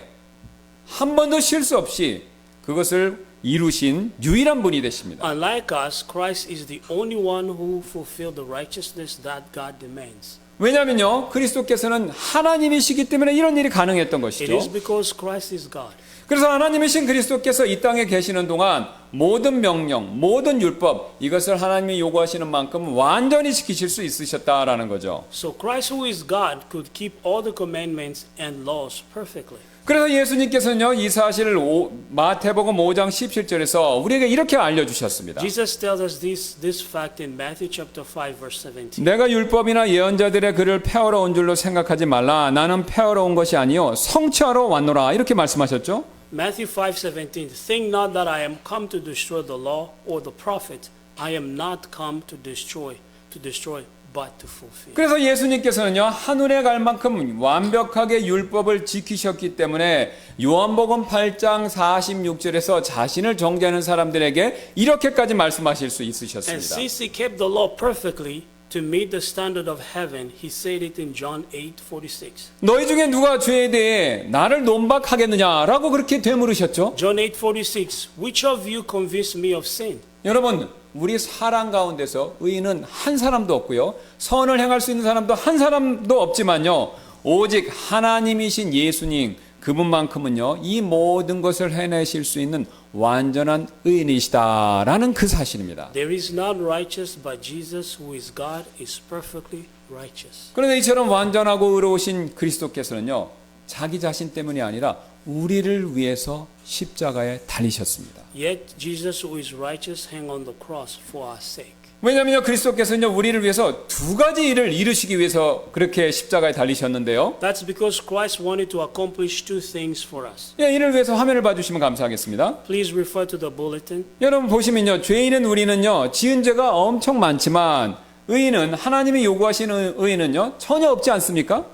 한 번도 실수 없이 그것을 이루신 유일한 분이 되십니다. Unlike us, Christ is the only one who fulfilled the righteousness that God demands. 왜냐하면요, 그리스도께서는 하나님이시기 때문에 이런 일이 가능했던 It 것이죠. is because Christ is God. 그래서 하나님이신 그리스도께서 이 땅에 계시는 동안 모든 명령, 모든 율법, 이것을 하나님이 요구하시는 만큼 완전히 지키실 수 있으셨다라는 거죠. So Christ, who is God, could keep all the commandments and laws perfectly. 그래서 예수님께서는요, 이 사실을 마태복음 5장 17절에서 우리에게 이렇게 알려주셨습니다. Jesus tells us this fact in Matthew chapter 5 verse 17. 내가 율법이나 예언자들의 글을 폐하러 온 줄로 생각하지 말라. 나는 폐하러 온 것이 아니요 성취하러 왔노라. 이렇게 말씀하셨죠. Matthew 5:17. Think not that I am come to destroy the law or the prophet. I am not come to destroy, but to fulfill. 그래서 예수님께서는요, 하늘에 갈 만큼 완벽하게 율법을 지키셨기 때문에 요한복음 8장 46절에서 자신을 정죄하는 사람들에게 이렇게까지 말씀하실 수 And 있으셨습니다. since he kept the law perfectly to meet the standard of heaven, he said it in John 8:46. 너희 중에 누가 죄에 대해 나를 논박하겠느냐라고 그렇게 되물으셨죠. John 8:46. Which of you convinced me of sin? 여러분, 우리 사람 가운데서 의인은 한 사람도 없고요. 선을 행할 수 있는 사람도 한 사람도 없지만요. 오직 하나님이신 예수님 그분만큼은요. 이 모든 것을 해내실 수 있는 완전한 의인이시다라는 그 사실입니다. There is none righteous but Jesus who is God is perfectly righteous. 그런데 이처럼 완전하고 의로우신 그리스도께서는요. 자기 자신 때문이 아니라 우리를 위해서 십자가에 달리셨습니다. Yet Jesus who is righteous hang on the cross for our sake. 왜냐하면요 그리스도께서는요 우리를 위해서 두 가지 일을 이루시기 위해서 그렇게 십자가에 달리셨는데요. That's because Christ wanted to accomplish two things for us. 예, 이를 위해서 화면을 봐주시면 감사하겠습니다. Please refer to the bulletin. 여러분 보시면요 죄인은 우리는요 지은 죄가 엄청 많지만 의인은 하나님이 요구하시는 의인은요 전혀 없지 않습니까?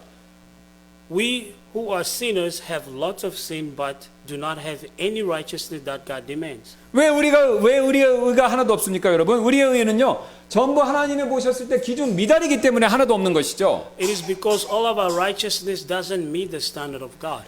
We who are sinners have lots of sin but do not have any righteousness that God demands. 왜 우리의 의가 하나도 없습니까, 여러분? 우리의 의는요 전부 하나님이 보셨을 때 기준 미달이기 때문에 하나도 없는 것이죠. It is because all of our righteousness doesn't meet the standard of God.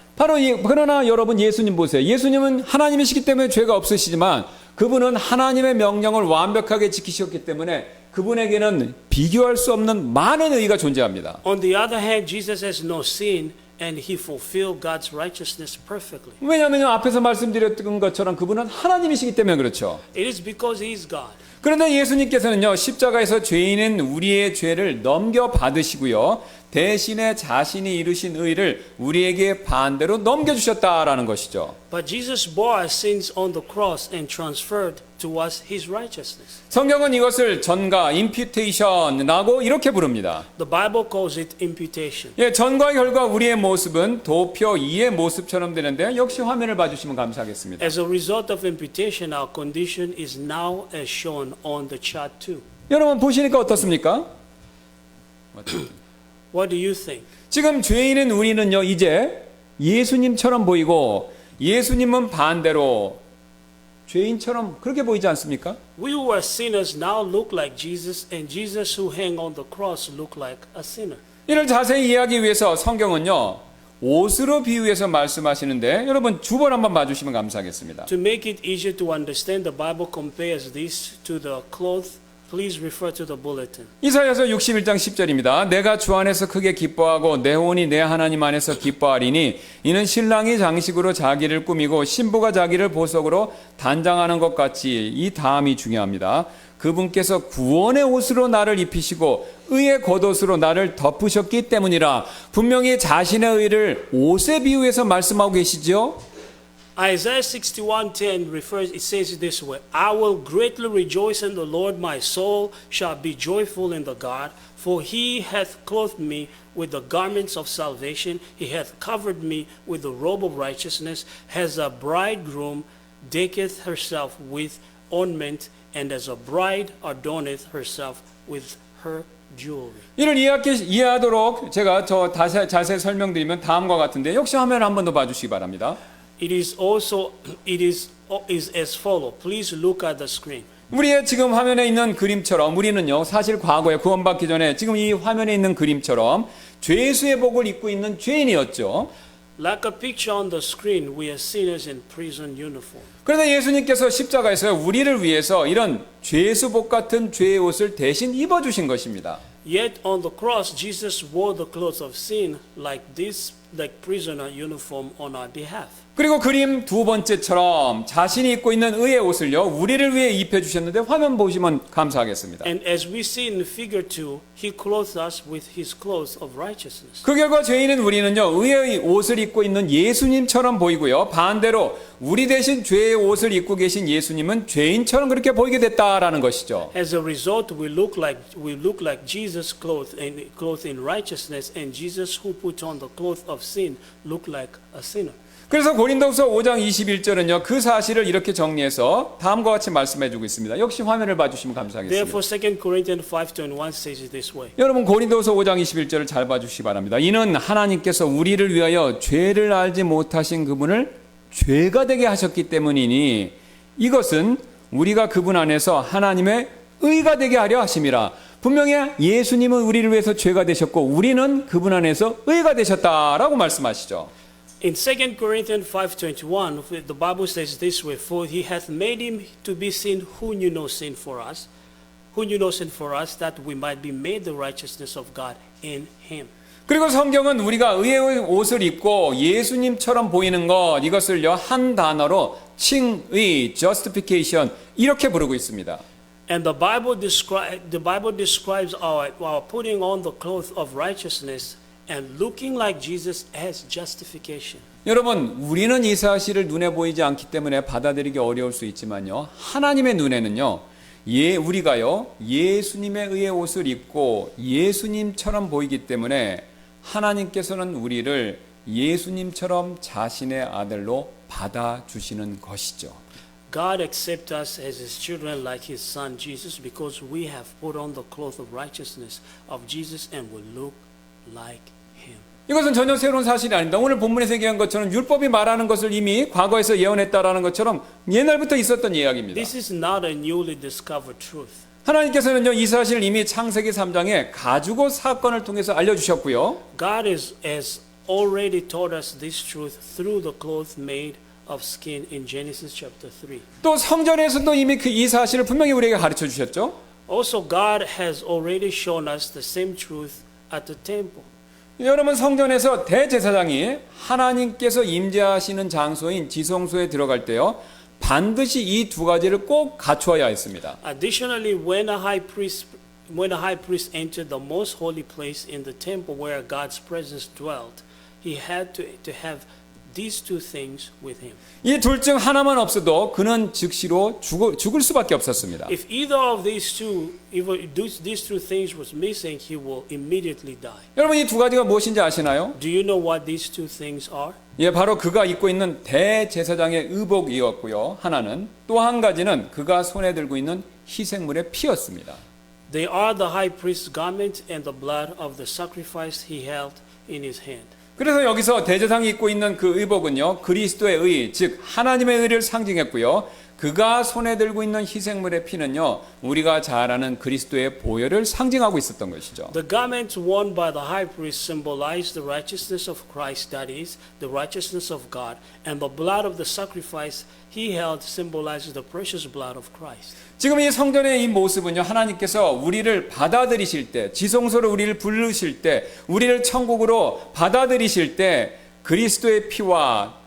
그러나 여러분 예수님 보세요. 예수님은 하나님이시기 때문에 죄가 없으시지만 그분은 하나님의 명령을 완벽하게 지키셨기 때문에 그분에게는 비교할 수 없는 많은 의가 존재합니다. On the other hand, Jesus has no sin and he fulfilled God's righteousness perfectly. 왜냐하면 앞에서 말씀드렸던 것처럼 그분은 하나님이시기 때문에 그렇죠. It is because he is God. 그런데 예수님께서는요 십자가에서 죄인인 우리의 죄를 넘겨받으시고요 대신에 자신이 이루신 의를 우리에게 반대로 넘겨주셨다라는 것이죠. But Jesus bore our sins on the cross and transferred to us his righteousness. 성경은 이것을 전가, imputation,라고 이렇게 부릅니다. The Bible calls it imputation. 예, 전과 결과 우리의 모습은 도표 2의 모습처럼 되는데 역시 화면을 봐주시면 감사하겠습니다. As a result of imputation, our condition is now as shown on the chart 2. 여러분 보시니까 어떻습니까? What do you think? 지금 죄인인 우리는요 이제 예수님처럼 보이고 예수님은 반대로 죄인처럼 그렇게 보이지 않습니까? We who are sinners now look like Jesus, and Jesus who hang on the cross look like a sinner. 이를 자세히 이해하기 위해서 성경은요 옷으로 비유해서 말씀하시는데 여러분 주번 한번 봐주시면 감사하겠습니다. To make it easier to understand, the Bible compares this to the cloth. Please refer to the bulletin. 이사야서 61장 10절입니다. 내가 주 안에서 크게 기뻐하고 내 혼이 내 하나님 안에서 기뻐하리니 이는 신랑이 장식으로 자기를 꾸미고 신부가 자기를 보석으로 단장하는 것 같이 이 다음이 중요합니다. 그분께서 구원의 옷으로 나를 입히시고 의의 겉옷으로 나를 덮으셨기 때문이라. 분명히 자신의 의를 옷에 비유해서 말씀하고 계시죠. Isaiah 61:10 it says it this way: I will greatly rejoice in the Lord, my soul shall be joyful in the God, for he hath clothed me with the garments of salvation, he hath covered me with the robe of righteousness, as a bridegroom decketh herself with ornament, and as a bride adorneth herself with her jewelry. 이를 이해하도록 제가 자세히 설명드리면 다음과 같은데 역시 화면 한 번 더 봐주시기 바랍니다. It is as follow. Please look at the screen. 우리의 지금 화면에 있는 그림처럼 우리는요 사실 과거에 구원받기 전에 지금 이 화면에 있는 그림처럼 죄수의 복을 입고 있는 죄인이었죠. Like a picture on the screen, we are sinners in prison uniform. 그런데 예수님께서 십자가에서 우리를 위해서 이런 죄수복 같은 죄의 옷을 대신 입어주신 것입니다. Yet on the cross, Jesus wore the clothes of sin like prisoner uniform on our behalf. 그리고 그림 두 번째처럼 자신이 입고 있는 의의 옷을요 우리를 위해 입혀주셨는데 화면 보시면 감사하겠습니다. And as we see in figure 2, he clothes us with his clothes of righteousness. 그 결과 죄인은 우리는요 의의 옷을 입고 있는 예수님처럼 보이고요 반대로 우리 대신 죄의 옷을 입고 계신 예수님은 죄인처럼 그렇게 보이게 됐다라는 것이죠. As a result, we look like Jesus clothed in righteousness, and Jesus who put on the cloth of sin look like a sinner. 그래서 고린도후서 5장 21절은요 그 사실을 이렇게 정리해서 다음과 같이 말씀해주고 있습니다. 역시 화면을 봐주시면 감사하겠습니다. Therefore, 2 Corinthians 5:21 says it this way. 여러분 고린도후서 5장 21절을 잘 봐주시기 바랍니다. 이는 하나님께서 우리를 위하여 죄를 알지 못하신 그분을 죄가 되게 하셨기 때문이니 이것은 우리가 그분 안에서 하나님의 의가 되게 하려 하심이라. 분명히 예수님은 우리를 위해서 죄가 되셨고 우리는 그분 안에서 의가 되셨다라고 말씀하시죠. In 2 Corinthians 5:21, the Bible says this way, for he hath made him to be sin who knew no sin for us, that we might be made the righteousness of God in him. 그리고 성경은 우리가 의의 옷을 입고 예수님처럼 보이는 것, 이것을요 한 단어로 칭의, justification 이렇게 부르고 있습니다. And the Bible describes our putting on the cloth of righteousness and looking like Jesus as justification. 여러분, 우리는 이 사실을 눈에 보이지 않기 때문에 받아들이기 어려울 수 있지만요. 하나님의 눈에는요. 우리가요. 예수님의 의의 옷을 입고 예수님처럼 보이기 때문에 하나님께서는 우리를 예수님처럼 자신의 아들로 받아주시는 것이죠. God accepts us as his children like his son Jesus because we have put on the cloth of righteousness of Jesus and will look like him. 이것은 전혀 새로운 사실이 아닙니다. 오늘 본문에서 얘기한 것처럼 율법이 말하는 것을 이미 과거에서 예언했다라는 것처럼 옛날부터 있었던 이야기입니다. This is not a newly discovered truth. 하나님께서는요, 이 사실을 이미 창세기 3장에 가죽옷 사건을 통해서 알려주셨고요. God has already taught us this truth through the cloth made of skin in Genesis chapter 3. 또 성전에서도 이미 이 사실을 분명히 우리에게 가르쳐 주셨죠. Also, God has already shown us the same truth at the temple. 여러분, 성전에서 대제사장이 하나님께서 임재하시는 장소인 지성소에 들어갈 때요, 반드시 이 두 가지를 꼭 갖추어야 했습니다. Additionally, when a high priest entered the most holy place in the temple where God's presence dwelt, he had to have these two things with him. 이 둘 중 하나만 없어도 그는 즉시로 죽을 수밖에 없었습니다. If either of these two things was missing, he will immediately die. 여러분, 이 두 가지가 무엇인지 아시나요? Do you know what these two things are? 예, 바로 그가 입고 있는 대제사장의 의복이었고요. 하나는 또 한 가지는 그가 손에 들고 있는 희생물의 피였습니다. They are the high priest's garment and the blood of the sacrifice he held in his hand. 그래서 여기서 대제사장이 입고 있는 그 의복은요, 그리스도의 의, 즉 하나님의 의를 상징했고요. 그가 손에 들고 있는 희생물의 피는요, 우리가 잘 아는 그리스도의 보혈을 상징하고 있었던 것이죠. The garments worn by the high priest symbolize the righteousness of Christ, that is, the righteousness of God, and the blood of the sacrifice he held symbolizes the precious blood of Christ. 지금 이 성전의 이 모습은요, 하나님께서 우리를 받아들이실 때, 지성소로 우리를 부르실 때, 우리를 천국으로 받아들이실 때 그리스도의 피와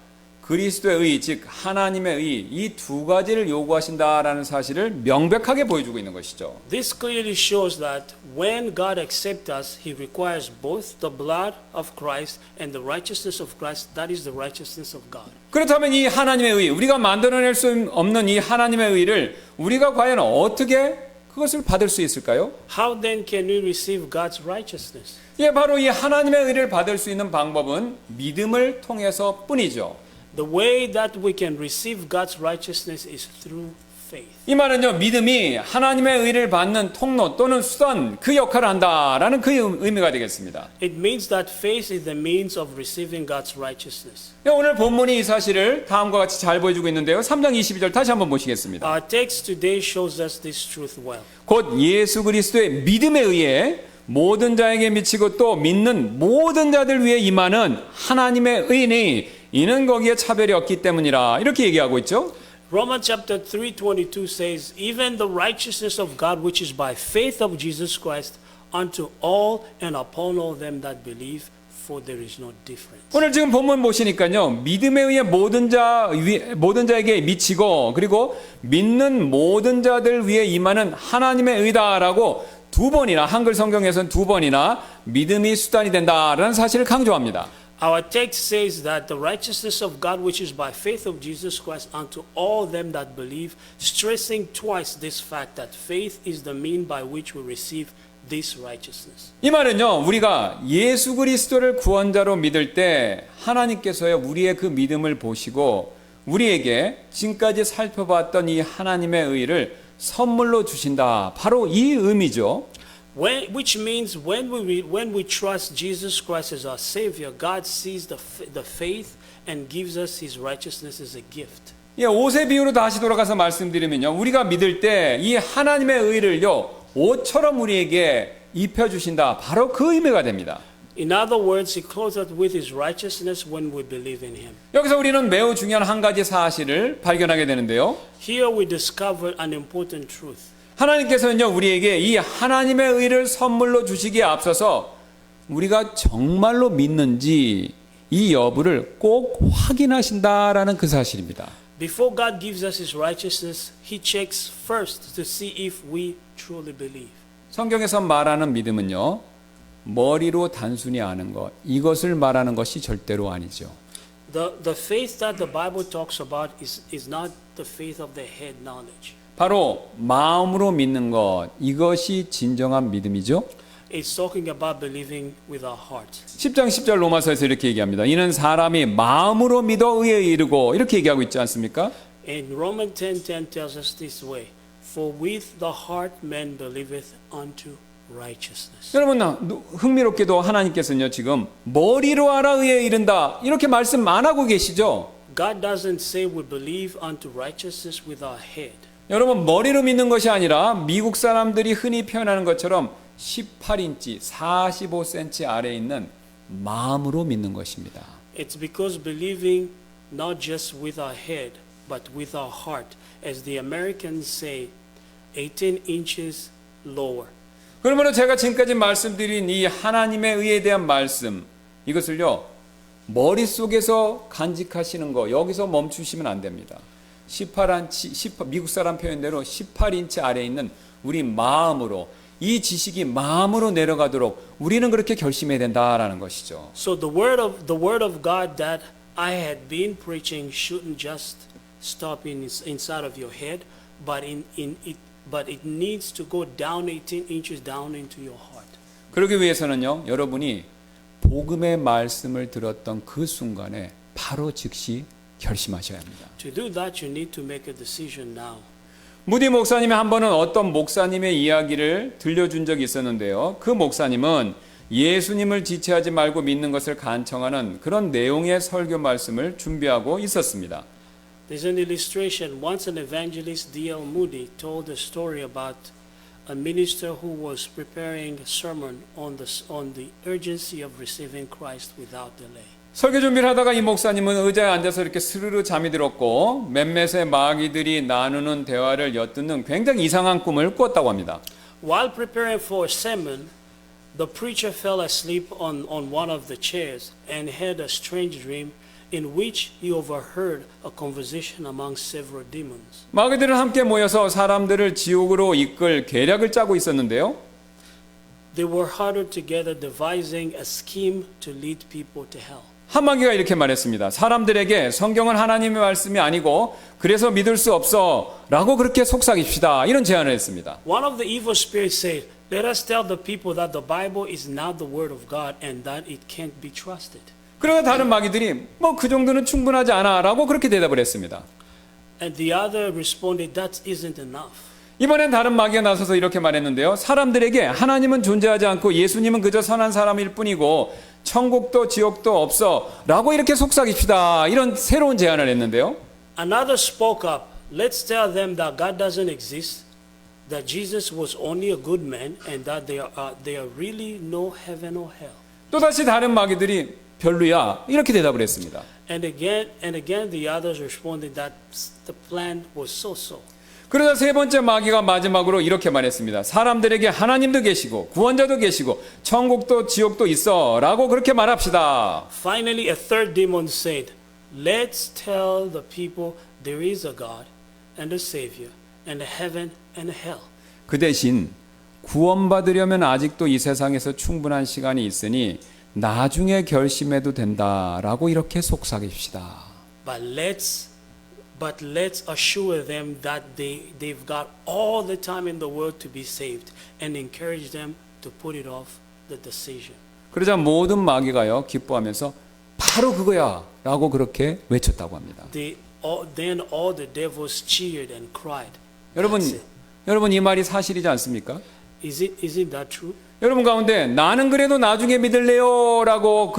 그리스도의 의, 즉 하나님의 의, 이 두 가지를 요구하신다라는 사실을 명백하게 보여주고 있는 것이죠. This clearly shows that when God accepts us, he requires both the blood of Christ and the righteousness of Christ, that is the righteousness of God. 그렇다면 이 하나님의 의, 우리가 만들어낼 수 없는 이 하나님의 의를 우리가 과연 어떻게 그것을 받을 수 있을까요? How then can we receive God's righteousness? 예, 바로 이 하나님의 의를 받을 수 있는 방법은 믿음을 통해서 뿐이죠. The way that we can receive God's righteousness is through faith. 이 말은요, 믿음이 하나님의 의를 받는 통로 또는 수단, 그 역할을 한다라는 그 의미가 되겠습니다. It means that faith is the means of receiving God's righteousness. 오늘 본문이 이 사실을 다음과 같이 잘 보여주고 있는데요. 3장 22절 다시 한번 보시겠습니다. Our text today shows us this truth well. 곧 예수 그리스도의 믿음에 의해 모든 자에게 미치고 또 믿는 모든 자들 위해 임하는 하나님의 의니 이는 거기에 차별이 없기 때문이라, 이렇게 얘기하고 있죠. Romans chapter 3:22 says, even the righteousness of God which is by faith of Jesus Christ unto all and upon all them that believe, for there is no difference. 오늘 지금 본문 보시니까요, 믿음에 의해 모든 자에게 미치고 그리고 믿는 모든 자들 위해 임하는 하나님의 의다라고 두 번이나, 한글 성경에서는 두 번이나 믿음이 수단이 된다라는 사실을 강조합니다. Our text says that the righteousness of God which is by faith of Jesus Christ unto all them that believe, stressing twice this fact that faith is the mean by which we receive this righteousness. 이 말은요, 우리가 예수 그리스도를 구원자로 믿을 때 하나님께서요, 우리의 그 믿음을 보시고 우리에게 지금까지 살펴봤던 이 하나님의 의를 선물로 주신다. 바로 이 의미죠. Which means when we trust Jesus Christ as our Savior, God sees the faith and gives us His righteousness as a gift. 예, 옷의 비유로 다시 돌아가서 말씀드리면요, 우리가 믿을 때 이 하나님의 의를요, 옷처럼 우리에게 입혀주신다. 바로 그 의미가 됩니다. In other words, He clothes us with His righteousness when we believe in Him. 여기서 우리는 매우 중요한 한 가지 사실을 발견하게 되는데요. Here we discover an important truth. 하나님께서는요, 우리에게 이 하나님의 의를 선물로 주시기에 앞서서 우리가 정말로 믿는지 이 여부를 꼭 확인하신다라는 그 사실입니다. Before God gives us His righteousness, He checks first to see if we truly believe. 성경에서 말하는 믿음은요, 머리로 단순히 아는 것, 이것을 말하는 것이 절대로 아니죠. The faith that the Bible talks about is not the faith of the head knowledge. 바로 마음으로 믿는 것, 이것이 진정한 믿음이죠. It's talking about believing with our heart. 10장 10절 로마서에서 이렇게 얘기합니다. 이는 사람이 마음으로 믿어 의에 이르고 이렇게 얘기하고 있지 않습니까? And Romans 10:10 tells us this way, For with the heart man believeth unto righteousness. 여러분, 흥미롭게도 하나님께서는요, 지금 머리로 알아 의에 이른다 이렇게 말씀 안 하고 계시죠? God doesn't say we believe unto righteousness with our head. 여러분, 머리로 믿는 것이 아니라 미국 사람들이 흔히 표현하는 것처럼 18인치 45cm 아래에 있는 마음으로 믿는 것입니다. It's because believing not just with our head, but with our heart, as the Americans say, 18 inches lower. 그러므로 제가 지금까지 말씀드린 이 하나님의 의에 대한 말씀, 이것을요, 머릿속에서 간직하시는 거, 여기서 멈추시면 안 됩니다. 18인치, 미국 사람 표현대로 18인치 아래에 있는 우리 마음으로, 이 지식이 마음으로 내려가도록 우리는 그렇게 결심해야 된다라는 것이죠. So the word of God that I had been preaching shouldn't just stop inside of your head, but it needs to go down 18 inches down into your heart. 그러기 위해서는요, 여러분이 복음의 말씀을 들었던 그 순간에 바로 즉시 결심하셔야 합니다. To do that, you need to make a decision now. 무디 목사님이 한 번은 어떤 목사님의 이야기를 들려준 적이 있었는데요. 그 목사님은 예수님을 지체하지 말고 믿는 것을 간청하는 그런 내용의 설교 말씀을 준비하고 있었습니다. There's an illustration. Once an evangelist, D.L. Moody, told a story about a minister who was preparing a sermon on the urgency of receiving Christ without delay. 설교 준비를 하다가 이 목사님은 의자에 앉아서 이렇게 스르르 잠이 들었고 몇몇의 마귀들이 나누는 대화를 엿듣는 굉장히 이상한 꿈을 꿨다고 합니다. While preparing for a sermon, the preacher fell asleep on one of the chairs and had a strange dream in which he overheard a conversation among several demons. 마귀들은 함께 모여서 사람들을 지옥으로 이끌 계략을 짜고 있었는데요. They were huddled together devising a scheme to lead people to hell. 한 마귀가 이렇게 말했습니다. 사람들에게 성경은 하나님의 말씀이 아니고 그래서 믿을 수 없어 라고 그렇게 속삭입시다. 이런 제안을 했습니다. One of the evil spirits said, Let us tell the people that the Bible is not the word of God and that it can't be trusted. 그러나 다른 마귀들이 뭐 그 정도는 충분하지 않아 라고 그렇게 대답을 했습니다. And the other responded, That isn't enough. 이번엔 다른 마귀가 나서서 이렇게 말했는데요. 사람들에게 하나님은 존재하지 않고 예수님은 그저 선한 사람일 뿐이고 천국도 지옥도 없어 라고 이렇게 속삭입시다. 이런 새로운 제안을 했는데요. Another spoke up, Let's tell them that God doesn't exist, that Jesus was only a good man, and that there are really no heaven or hell. 또다시 다른 마귀들이 별로야 이렇게 대답을 했습니다. And again the others responded that the plan was so-so. 그러자 세 번째 마귀가 마지막으로 이렇게 말했습니다. 사람들에게 하나님도 계시고 구원자도 계시고 천국도 지옥도 있어 라고 그렇게 말합시다. Finally, a third demon said, Let's tell the people there is a God and a Savior and a heaven and a hell. 그 대신 구원받으려면 아직도 이 세상에서 충분한 시간이 있으니 나중에 결심해도 된다라고 이렇게 속삭입시다. But let's assure them that they've got all the time in the world to be saved and encourage them to put it off the decision. 그러자 모든 마귀가요 기뻐하면서 바로 그거야 라고 그렇게 외쳤다고 합니다. Then all the devils cheered and cried. 여러분 이 말이 사실이지 않습니까? Isn't that true? 여러분 가운데 나는 그래도 나중에 믿을래요 라고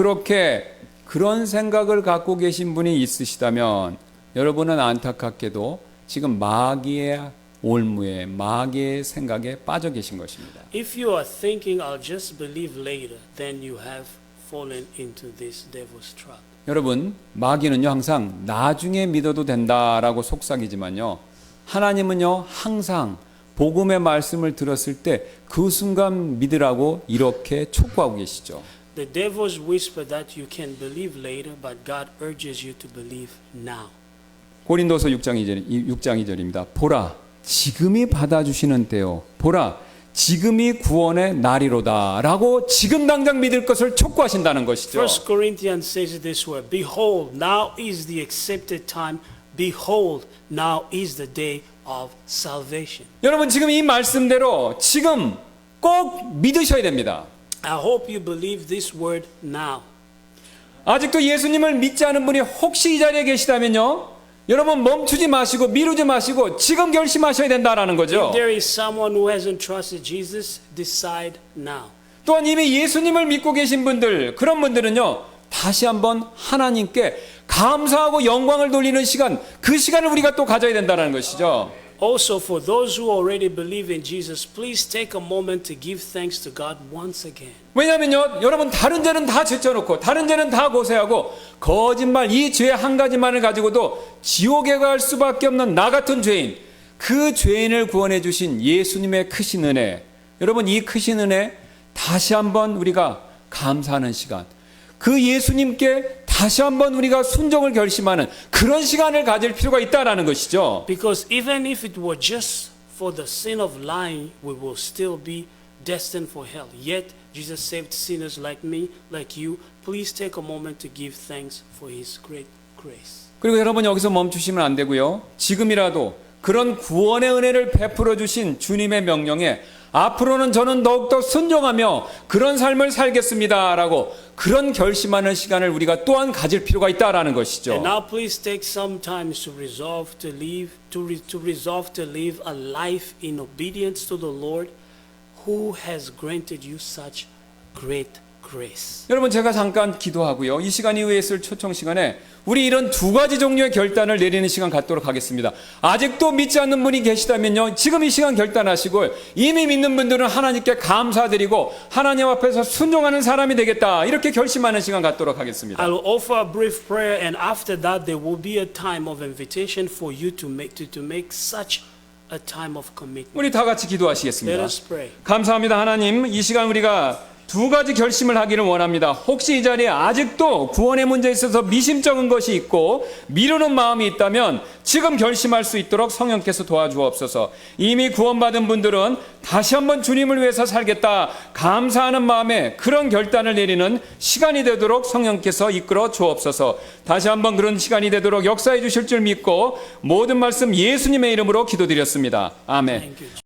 그런 생각을 갖고 계신 분이 있으시다면 여러분은 안타깝게도 지금 마귀의 올무에 마귀의 생각에 빠져 계신 것입니다. If you are thinking I'll just believe later, then you have fallen into this devil's trap. 여러분, 마귀는요 항상 나중에 믿어도 된다라고 속삭이지만요, 하나님은요 항상 복음의 말씀을 들었을 때 그 순간 믿으라고 이렇게 촉구하고 계시죠. The devils whisper that you can believe later, but God urges you to believe now. 고린도서 6장 2절입니다. 보라, 지금이 받아주시는 때요. 보라, 지금이 구원의 날이로다. 라고 지금 당장 믿을 것을 촉구하신다는 것이죠. 1 Corinthians says it this way, Behold, now is the accepted time. Behold, now is the day of salvation. 여러분, 지금 이 말씀대로 지금 꼭 믿으셔야 됩니다. I hope you believe this word now. 아직도 예수님을 믿지 않은 분이 혹시 이 자리에 계시다면요, 여러분 멈추지 마시고 미루지 마시고 지금 결심하셔야 된다라는 거죠. If there is someone who hasn't trusted Jesus, decide now. 또한 이미 예수님을 믿고 계신 분들, 그런 분들은요 다시 한번 하나님께 감사하고 영광을 돌리는 시간, 그 시간을 우리가 또 가져야 된다는 것이죠. Also, for those who already believe in Jesus, please take a moment to give thanks to God once again. 왜냐하면요, 여러분 다른 죄는 다 제쳐놓고 다른 죄는 다 고세하고 거짓말, 이 죄 한 가지만을 가지고도 지옥에 갈 수밖에 없는 나 같은 죄인, 그 죄인을 구원해 주신 예수님의 크신 은혜, 여러분 이 크신 은혜 다시 한번 우리가 감사하는 시간, 그 예수님께 다시 한번 우리가 순종을 결심하는 그런 시간을 가질 필요가 있다라는 것이죠. Because even if it were just for the sin of lying, we will still be destined for hell. Yet Jesus saved sinners like me, like you. Please take a moment to give thanks for His great grace. 그리고 여러분 여기서 멈추시면 안 되고요. 지금이라도 그런 구원의 은혜를 베풀어 주신 주님의 명령에 앞으로는 저는 더욱더 순종하며 그런 삶을 살겠습니다라고 그런 결심하는 시간을 우리가 또한 가질 필요가 있다라는 것이죠. And now please take some time to resolve to live a life in obedience to the Lord who has granted you such great grace. 여러분 제가 잠깐 기도하고요. 이 시간 이후에 있을 초청 시간에 우리 이런 두 가지 종류의 결단을 내리는 시간 갖도록 하겠습니다. 아직도 믿지 않는 분이 계시다면요, 지금 이 시간 결단하시고, 이미 믿는 분들은 하나님께 감사드리고 하나님 앞에서 순종하는 사람이 되겠다, 이렇게 결심하는 시간 갖도록 하겠습니다. I will offer a brief prayer, and after that there will be a time of invitation for you to make such a time of commitment. 우리 다 같이 Let 기도하시겠습니다. us pray. 감사합니다. 하나님, 이 시간 우리가 두 가지 결심을 하기를 원합니다. 혹시 이 자리에 아직도 구원의 문제에 있어서 미심쩍은 것이 있고 미루는 마음이 있다면 지금 결심할 수 있도록 성령께서 도와주옵소서. 이미 구원받은 분들은 다시 한번 주님을 위해서 살겠다 감사하는 마음에 그런 결단을 내리는 시간이 되도록 성령께서 이끌어 주옵소서. 다시 한번 그런 시간이 되도록 역사해 주실 줄 믿고 모든 말씀 예수님의 이름으로 기도드렸습니다. 아멘. Thank you.